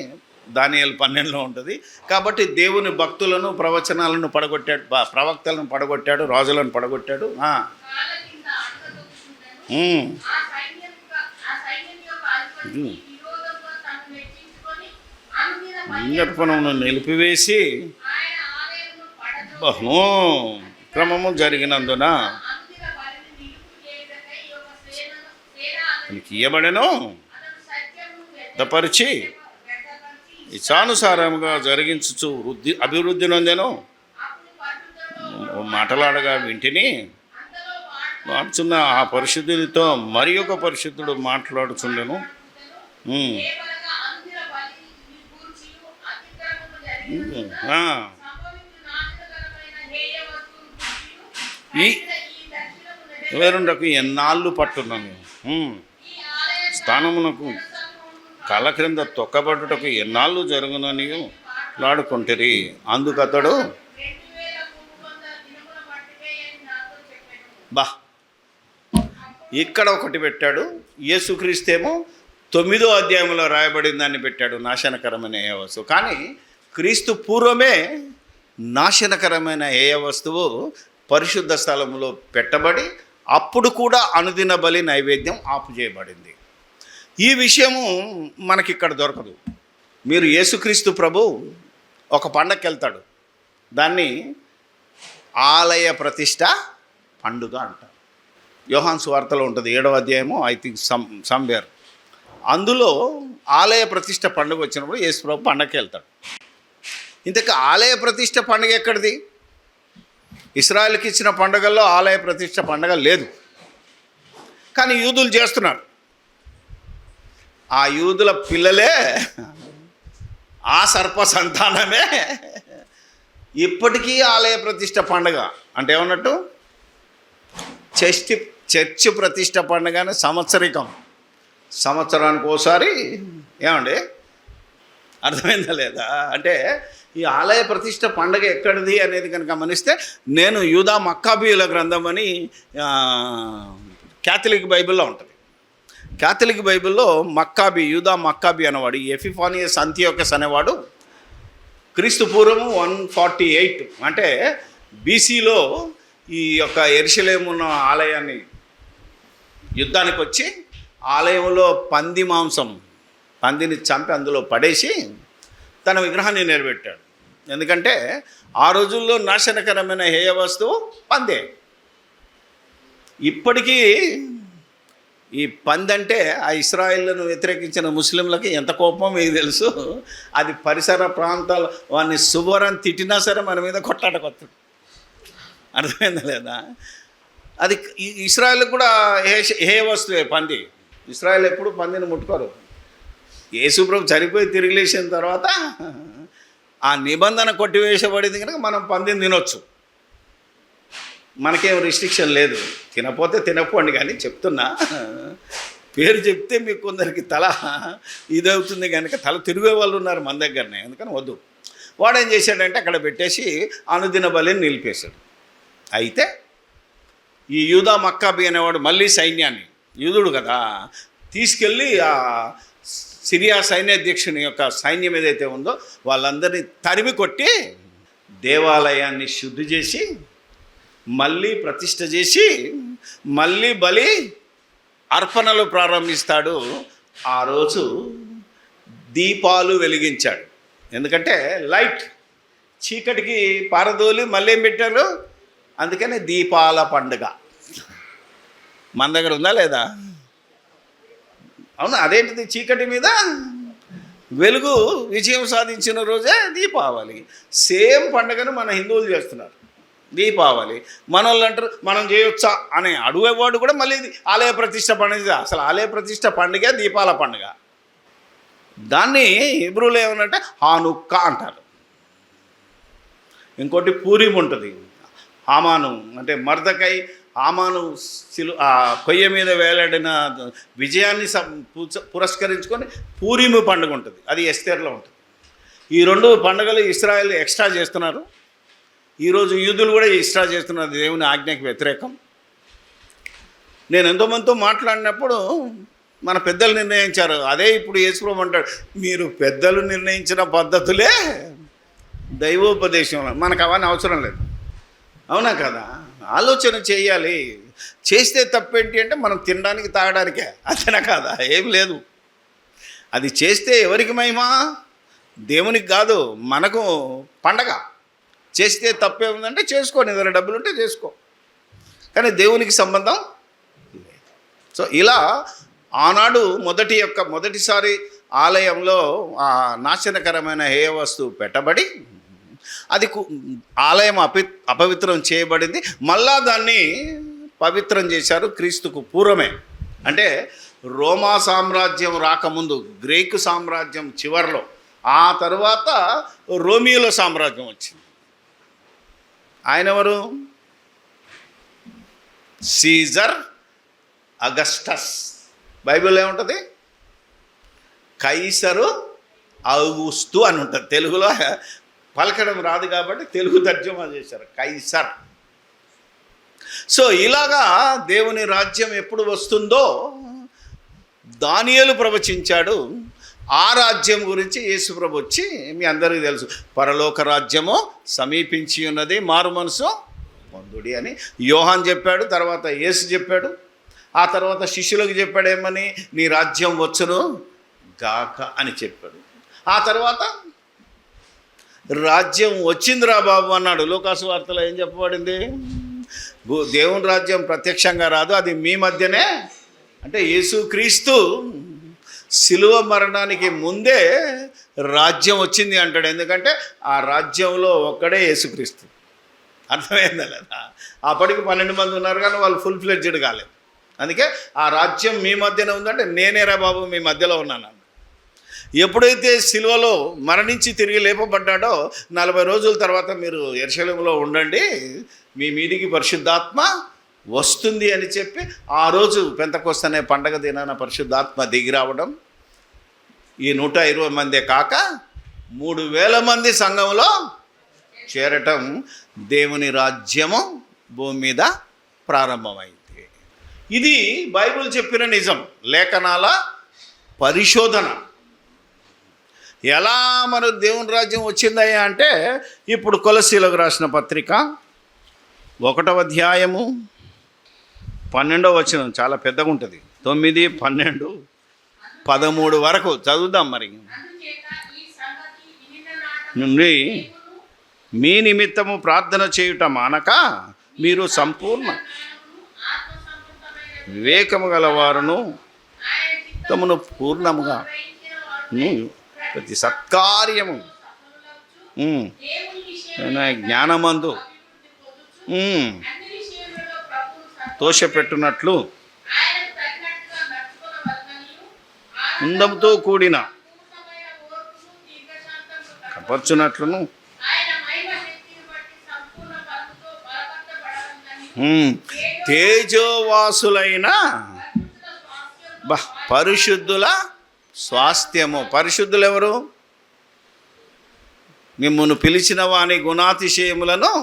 దానియేలు 12లో ఉంటుంది. కాబట్టి దేవుని భక్తులను ప్రవచనాలను పడగొట్టాడు, ప్రవక్తలను పడగొట్టాడు, రాజులను పడగొట్టాడు. విజ్ఞాపనను నిలిపివేసి క్రమము జరిగినందున ఇయ్యబడెను దపరిచి ఇచ్చానుసారముగా జరిగించుచు అభివృద్ధి నొందెను. మాటలాడగా వింటిని వాడుచున్న ఆ పరిశుద్ధుడితో మరి ఒక పరిశుద్ధుడు మాట్లాడుచుండెను. వేరుండకు ఎన్నాళ్ళు పట్టున్నాను స్థానమునకు కళ్ళ క్రింద తొక్కబడుటకు ఎన్నాళ్ళు జరుగునని లాడుకుంటారు. అందుకతడు ఇక్కడ ఒకటి పెట్టాడు. యేసుక్రీస్తేమో 9వ అధ్యాయంలో రాయబడిన దాన్ని పెట్టాడు, నాశనకరమైన ఏ వస్తువు. కానీ క్రీస్తు పూర్వమే నాశనకరమైన ఏ వస్తువు పరిశుద్ధ స్థలంలో పెట్టబడి అప్పుడు కూడా అనుదిన బలి నైవేద్యం ఆపు చేయబడింది. ఈ విషయము మనకిక్కడ దొరకదు. మీరు యేసుక్రీస్తు ప్రభు ఒక పండగకి వెళ్తాడు, దాన్ని ఆలయ ప్రతిష్ట పండుగ అంటారు. యోహాను సువార్తలో ఉంటుంది 7వ అధ్యాయము, ఐ థింక్ సంవేర్. అందులో ఆలయ ప్రతిష్ట పండుగ వచ్చినప్పుడు యేసు ప్రభు పండగకి వెళ్తాడు. ఇంతకు ఆలయ ప్రతిష్ట పండుగ ఎక్కడిది? ఇశ్రాయేలుకి ఇచ్చిన పండుగల్లో ఆలయ ప్రతిష్ట పండుగ లేదు. కానీ యూదులు చేస్తున్నారు. ఆ యూదుల పిల్లలే, ఆ సర్ప సంతానమే ఇప్పటికీ ఆలయ ప్రతిష్ట పండుగ అంటే ఏమన్నట్టు, చర్చి ప్రతిష్ట పండుగ సంవత్సరికం, సంవత్సరానికి ఒకసారి. ఏమండి అర్థమైందా లేదా? అంటే ఈ ఆలయ ప్రతిష్ట పండుగ ఎక్కడిది అనేది కనుక గమనిస్తే, నేను యూదా మక్కాబీయుల గ్రంథం అని క్యాథలిక్ బైబిల్లో ఉంటుంది. క్యాథలిక్ బైబిల్లో యూదా మక్కాబీ అనేవాడు, ఎపిఫానియస్ అంతియోకస్ అనేవాడు క్రీస్తు పూర్వము 148 అంటే బీసీలో ఈ యొక్క యెరూషలేమున్న ఆలయాన్ని యుద్ధానికి వచ్చి ఆలయంలో పందిని చంపి అందులో పడేసి తన విగ్రహాన్ని నిలబెట్టాడు. ఎందుకంటే ఆ రోజుల్లో నాశనకరమైన హేయ వస్తువు పందే. ఇప్పటికీ ఈ పంది అంటే ఆ ఇశ్రాయేలును వ్యతిరేకించిన ముస్లింలకి ఎంత కోపమో మీకు తెలుసు. అది పరిసర ప్రాంతాలు వాడిని శుభ్రం తిట్టినా సరే మన మీద కొట్లాడకొస్తాడు. అర్థమైందా లేదా? అది ఇశ్రాయేల్కి కూడా హే వస్తువే పంది. ఇశ్రాయేల్ ఎప్పుడు పందిని ముట్టుకోరు. యేసు ప్రభు చనిపోయి తిరిగి లేచిన తర్వాత ఆ నిబంధన కొట్టివేసబడింది కనుక మనం పందిని తినొచ్చు, మనకేం రిస్ట్రిక్షన్ లేదు. తినపోతే తినకపోండి, కానీ చెప్తున్నా పేరు చెప్తే మీకు కొందరికి తల ఇదవుతుంది కనుక తల తిరిగే వాళ్ళు ఉన్నారు మన దగ్గరనే, అందుకని వద్దు. వాడు ఏం చేశాడంటే అక్కడ పెట్టేసి అనుదిన బలిని నిలిపేశాడు. అయితే ఈ యూదా మక్కాబి అనేవాడు మళ్ళీ సైన్యాన్ని, యూదుడు కదా, తీసుకెళ్ళి ఆ సిరియా సైన్యాధ్యక్షుని యొక్క సైన్యం ఏదైతే ఉందో వాళ్ళందరినీ తరిమి కొట్టి దేవాలయాన్ని శుద్ధి చేసి మళ్ళీ ప్రతిష్ఠ చేసి మళ్ళీ బలి అర్పణలు ప్రారంభిస్తాడు. ఆ రోజు దీపాలు వెలిగించాడు. ఎందుకంటే లైట్ చీకటికి పారదోలి మళ్ళీ ఏం పెట్టారు, అందుకని దీపాల పండుగ. మన దగ్గర ఉందా లేదా? అవునా? అదేంటిది? చీకటి మీద వెలుగు విజయం సాధించిన రోజే దీపావళి. సేమ్ పండుగను మన హిందువులు చేస్తున్నారు, దీపావళి. మన వాళ్ళు అంటారు మనం చేయొచ్చా అని అడుగేవాడు కూడా మళ్ళీ ఆలయ ప్రతిష్ట పండుగ. అసలు ఆలయ ప్రతిష్ట పండుగ దీపాల పండుగ. దాన్ని హిబ్రూలో ఏమనంటే హానుక్కా అంటారు. ఇంకోటి పూరిం ఉంటుంది. హామాను అంటే మర్దకై హామాను కొయ్య మీద వేలాడిన విజయాన్ని పురస్కరించుకొని పూరిము పండుగ ఉంటుంది, అది ఎస్తేర్లో ఉంటుంది. ఈ రెండు పండుగలు ఇస్రాయేల్ ఎక్స్ట్రా చేస్తున్నారు. ఈరోజు యూదులు కూడా ఎక్స్ట్రా చేస్తున్నారు, దేవుని ఆజ్ఞకి వ్యతిరేకం. నేను ఎంతోమందితో మాట్లాడినప్పుడు మన పెద్దలు నిర్ణయించారు, అదే ఇప్పుడు యేసుప్రభు అంటాడు, మీరు పెద్దలు నిర్ణయించిన పద్ధతులే దైవోపదేశంలో, మనకు అవన్నీ అవసరం లేదు. అవునా కదా? ఆలోచన చేయాలి. చేస్తే తప్పేంటి అంటే మనం తినడానికి తాగడానికే, అంతేనా కాదా? ఏం లేదు. అది చేస్తే ఎవరికి మహిమ? దేవునికి కాదు, మనకు పండగ. చేస్తే తప్పే ఉందంటే చేసుకో, నీ దగ్గర డబ్బులు ఉంటే చేసుకో, కానీ దేవునికి సంబంధం లేదు. సో ఇలా ఆనాడు మొదటిసారి ఆలయంలో నాశనకరమైన హేయ వస్తువు పెట్టబడి అది ఆలయం అపవిత్రం చేయబడింది. మళ్ళా దాన్ని పవిత్రం చేశారు క్రీస్తుకు పూర్వమే. అంటే రోమా సామ్రాజ్యం రాకముందు, గ్రీకు సామ్రాజ్యం చివరిలో, ఆ తర్వాత రోమియోల సామ్రాజ్యం వచ్చింది. ఆయన ఎవరు? Caesar Augustus. బైబిల్లో ఏముంటుంది? కైసరు ఔగుస్తు అని ఉంటుంది. తెలుగులో పలకడం రాదు కాబట్టి తెలుగు తర్జుమా చేశారు, కైసర్. సో ఇలాగా దేవుని రాజ్యం ఎప్పుడు వస్తుందో దానియేలు ప్రవచించాడు. ఆ రాజ్యం గురించి యేసుప్రభు వచ్చి, మీ అందరికీ తెలుసు, పరలోక రాజ్యము సమీపించి ఉన్నది, మారు మనసు పొందుడి అని యోహాన్ చెప్పాడు. తర్వాత యేసు చెప్పాడు. ఆ తర్వాత శిష్యులకు చెప్పాడు, ఏమని? నీ రాజ్యం వచ్చును గాక అని చెప్పాడు. ఆ తర్వాత రాజ్యం వచ్చిందిరా బాబు అన్నాడు. లోకాసు వార్తలో ఏం చెప్పబడింది? దేవుని రాజ్యం ప్రత్యక్షంగా రాదు, అది మీ మధ్యనే. అంటే యేసుక్రీస్తు శిలువ మరణానికి ముందే రాజ్యం వచ్చింది అంటాడు. ఎందుకంటే ఆ రాజ్యంలో ఒక్కడే యేసుక్రీస్తు. అర్థమైందా లేదా? అప్పటికి 12 మంది ఉన్నారు కానీ వాళ్ళు ఫుల్ ఫ్లెడ్జ్డ్ కాలేదు. అందుకే ఆ రాజ్యం మీ మధ్యనే ఉందంటే నేనేరా బాబు మీ మధ్యలో ఉన్నాను. ఎప్పుడైతే శిలువలో మరణించి తిరిగి లేపబడ్డాడో 40 రోజుల తర్వాత మీరు యెరూషలేములో ఉండండి, మీ మీదికి పరిశుద్ధాత్మ వస్తుంది అని చెప్పి ఆ రోజు పెంతెకోస్తు అనే పండగ దినాన పరిశుద్ధాత్మ దిగి రావడం. ఈ 120 మందే కాక 3000 మంది సంఘంలో చేరటం, దేవుని రాజ్యము భూమి మీద ప్రారంభమైంది. ఇది బైబిల్ చెప్పిన నిజం, లేఖనాల పరిశోధన. ఎలా మన దేవుని రాజ్యం వచ్చిందయ్యా అంటే, ఇప్పుడు కొలస్సీలకు రాసిన పత్రిక 1వ అధ్యాయము 12వ వచనం, చాలా పెద్దగా ఉంటుంది. 9, 12, 13 వరకు చదువుదాం. మరి నుండి మీ నిమిత్తము ప్రార్థన చేయుట మానక మీరు సంపూర్ణ వివేకము గలవారును తమను పూర్ణముగా ప్రతి సత్కార్యము జ్ఞానమందు తోషపెట్టునట్లు ఉందంతో కూడిన కపర్చునట్లును తేజోవాసులైన బా పరిశుద్ధుల స్వాస్థ్యము. పరిశుద్ధులు ఎవరు? మిమ్మును పిలిచిన వాని గుణాతిశయములను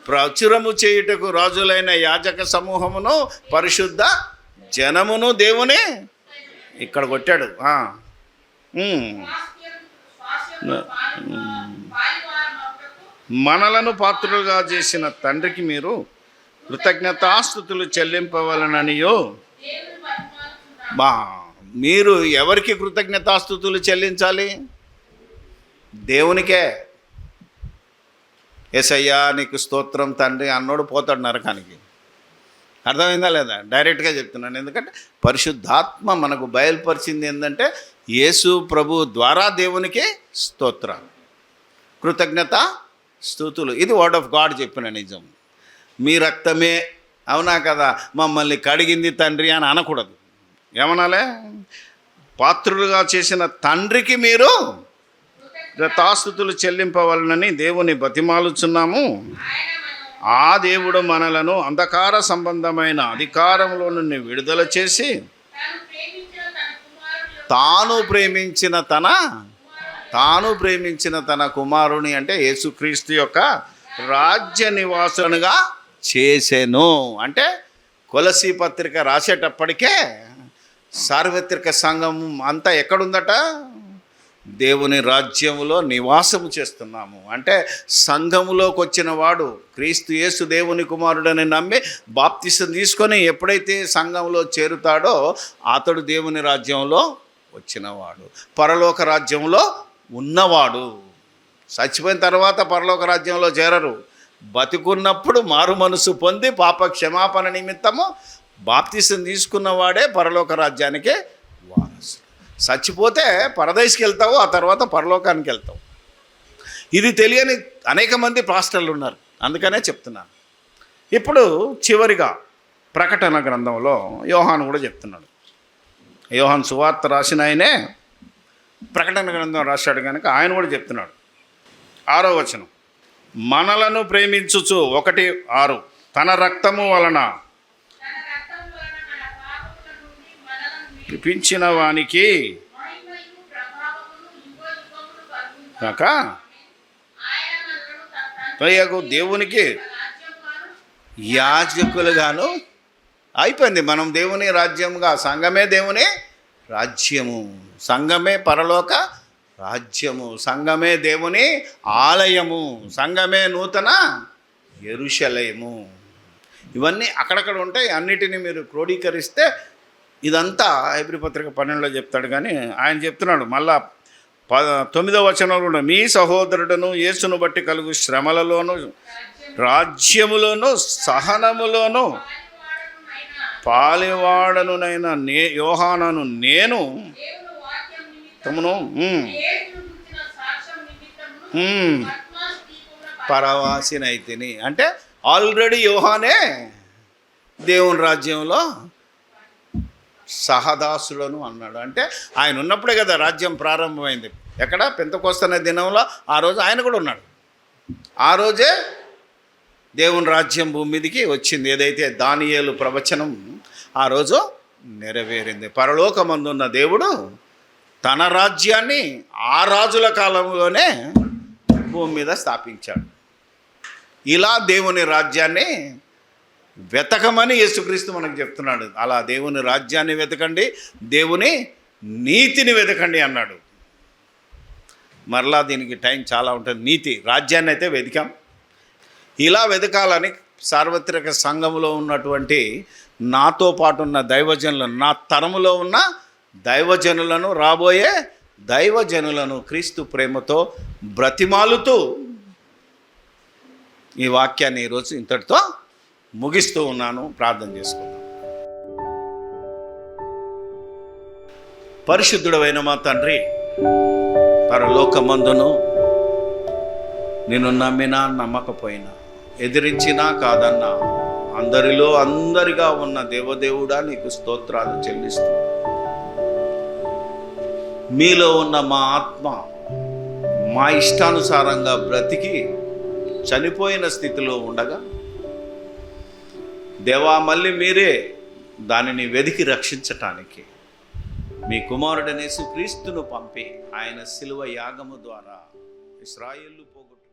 ప్రచురము చేయుటకు రాజులైన యాజక సమూహమును పరిశుద్ధ జనమును దేవుని ఇక్కడ కొట్టాడు. మనలను పాత్రులుగా చేసిన తండ్రికి మీరు కృతజ్ఞతాస్తుతులు చెల్లింపవలననియో. మీరు ఎవరికి కృతజ్ఞతాస్తుతులు చెల్లించాలి? దేవునికే. యేసయ్యా నీకు స్తోత్రం తండ్రి అన్నోడు పోతాడు నరకానికి. అర్థమైందా లేదా? డైరెక్ట్గా చెప్తున్నాను. ఎందుకంటే పరిశుద్ధాత్మ మనకు బయలుపరిచింది ఏంటంటే యేసు ప్రభు ద్వారా దేవునికి స్తోత్రాలు, కృతజ్ఞత స్తుతులు. ఇది వర్డ్ ఆఫ్ గాడ్ చెప్పిన నిజం. మీ రక్తమే, అవునా కదా, మమ్మల్ని కడిగింది తండ్రి అని అనకూడదు. ఏమనాలే? పాత్రులుగా చేసిన తండ్రికి మీరు కృతజ్ఞతాస్తుతులు చెల్లింపవలనని దేవుని బతిమాలుచున్నాము. ఆ దేవుడు మనలను అంధకార సంబంధమైన అధికారంలో నుండి విడుదల చేసి తాను ప్రేమించిన తన కుమారుని అంటే యేసుక్రీస్తు యొక్క రాజ్య నివాసునిగా చేసెను. అంటే కొలసీ పత్రిక రాసేటప్పటికే సార్వత్రిక సంఘం అంతా ఎక్కడుందట? దేవుని రాజ్యములో నివాసము చేస్తున్నాము. అంటే సంఘములోకి వచ్చిన వాడు క్రీస్తు యేసు దేవుని కుమారుడని నమ్మి బాప్తిసం తీసుకొని ఎప్పుడైతే సంఘంలో చేరుతాడో అతడు దేవుని రాజ్యంలో వచ్చినవాడు, పరలోక రాజ్యంలో ఉన్నవాడు. చచ్చిపోయిన తర్వాత పరలోక రాజ్యంలో చేరరు. బతికున్నప్పుడు మారు మనసు పొంది పాప క్షమాపణ నిమిత్తము బాప్తిసం తీసుకున్నవాడే పరలోక రాజ్యానికి వారసు. చచ్చిపోతే పరదేశికి వెళ్తావు, ఆ తర్వాత పరలోకానికి వెళ్తావు. ఇది తెలియని అనేక మంది పాస్టర్లు ఉన్నారు. అందుకనే చెప్తున్నాను. ఇప్పుడు చివరిగా ప్రకటన గ్రంథంలో యోహాను కూడా చెప్తున్నాడు. యోహాను సువార్త రాసిన ఆయనే ప్రకటన గ్రంథం రాశాడు కనుక ఆయన కూడా చెప్తున్నాడు. 6వ వచనం, మనలను ప్రేమించుచు 1:6 తన రక్తము వలన పిలిపించిన వానికి కాక దేవునికి యాజకులుగాను అయిపోయింది. మనం దేవుని రాజ్యముగా, సంఘమే దేవుని రాజ్యము, సంఘమే పరలోక రాజ్యము, సంఘమే దేవుని ఆలయము, సంఘమే నూతన యెరూషలేము. ఇవన్నీ అక్కడక్కడ ఉంటాయి. అన్నిటినీ మీరు క్రోడీకరిస్తే ఇదంతా హెబ్రీ పత్రిక 12లో చెప్తాడు. కానీ ఆయన చెప్తున్నాడు మళ్ళా 9వ వచనంలో, మీ సహోదరుడును యేసును బట్టి కలుగు శ్రమలలోను రాజ్యములోను సహనములోను పాలివాడనునైన యోహానను నేను తమను పరవాసినైతిని. అంటే ఆల్రెడీ యోహానే దేవుని రాజ్యంలో సహదాసులను అన్నాడు. అంటే ఆయన ఉన్నప్పుడే కదా రాజ్యం ప్రారంభమైంది. ఎక్కడ? పెంతెకోస్తనే దినంలో ఆ రోజు ఆయన కూడా ఉన్నాడు. ఆ రోజే దేవుని రాజ్యం భూమి మీదకి వచ్చింది. ఏదైతే దానియేలు ప్రవచనం ఆ రోజు నెరవేరింది. పరలోకమందున్న దేవుడు తన రాజ్యాన్ని ఆ రాజుల కాలంలోనే భూమి మీద స్థాపించాడు. ఇలా దేవుని రాజ్యాన్ని వెతకమని యేసుక్రీస్తు మనకు చెప్తున్నాడు. అలా దేవుని రాజ్యాన్ని వెతకండి, దేవుని నీతిని వెతకండి అన్నాడు. మరలా దీనికి టైం చాలా ఉంటుంది. నీతి రాజ్యాన్ని అయితే వెతికాం. ఇలా వెతకాలని సార్వత్రిక సంఘంలో ఉన్నటువంటి నాతో పాటు ఉన్న దైవజనులను, నా తరములో ఉన్న దైవజనులను, రాబోయే దైవజనులను క్రీస్తు ప్రేమతో బ్రతిమాలుతూ ఈ వాక్యాన్ని ఈరోజు ఇంతటితో ముగిస్తూ ఉన్నాను. ప్రార్థన చేసుకుందాం. పరిశుద్ధుడైన మా తండ్రి, పరలోకమందును నిన్ను నమ్మినా నమ్మకపోయినా, ఎదిరించినా కాదన్నా, అందరిలో అందరిగా ఉన్న దేవదేవుడా నీకు స్తోత్రాలు చెల్లిస్తూ, మీలో ఉన్న మా ఆత్మ మా ఇష్టానుసారంగా బ్రతికి చనిపోయిన స్థితిలో ఉండగా, దేవా మళ్ళీ మీరే దానిని వెదికి రక్షించటానికి మీ కుమారుడైన యేసుక్రీస్తును పంపి ఆయన శిలువ యాగము ద్వారా ఇశ్రాయేలు పోగొట్టు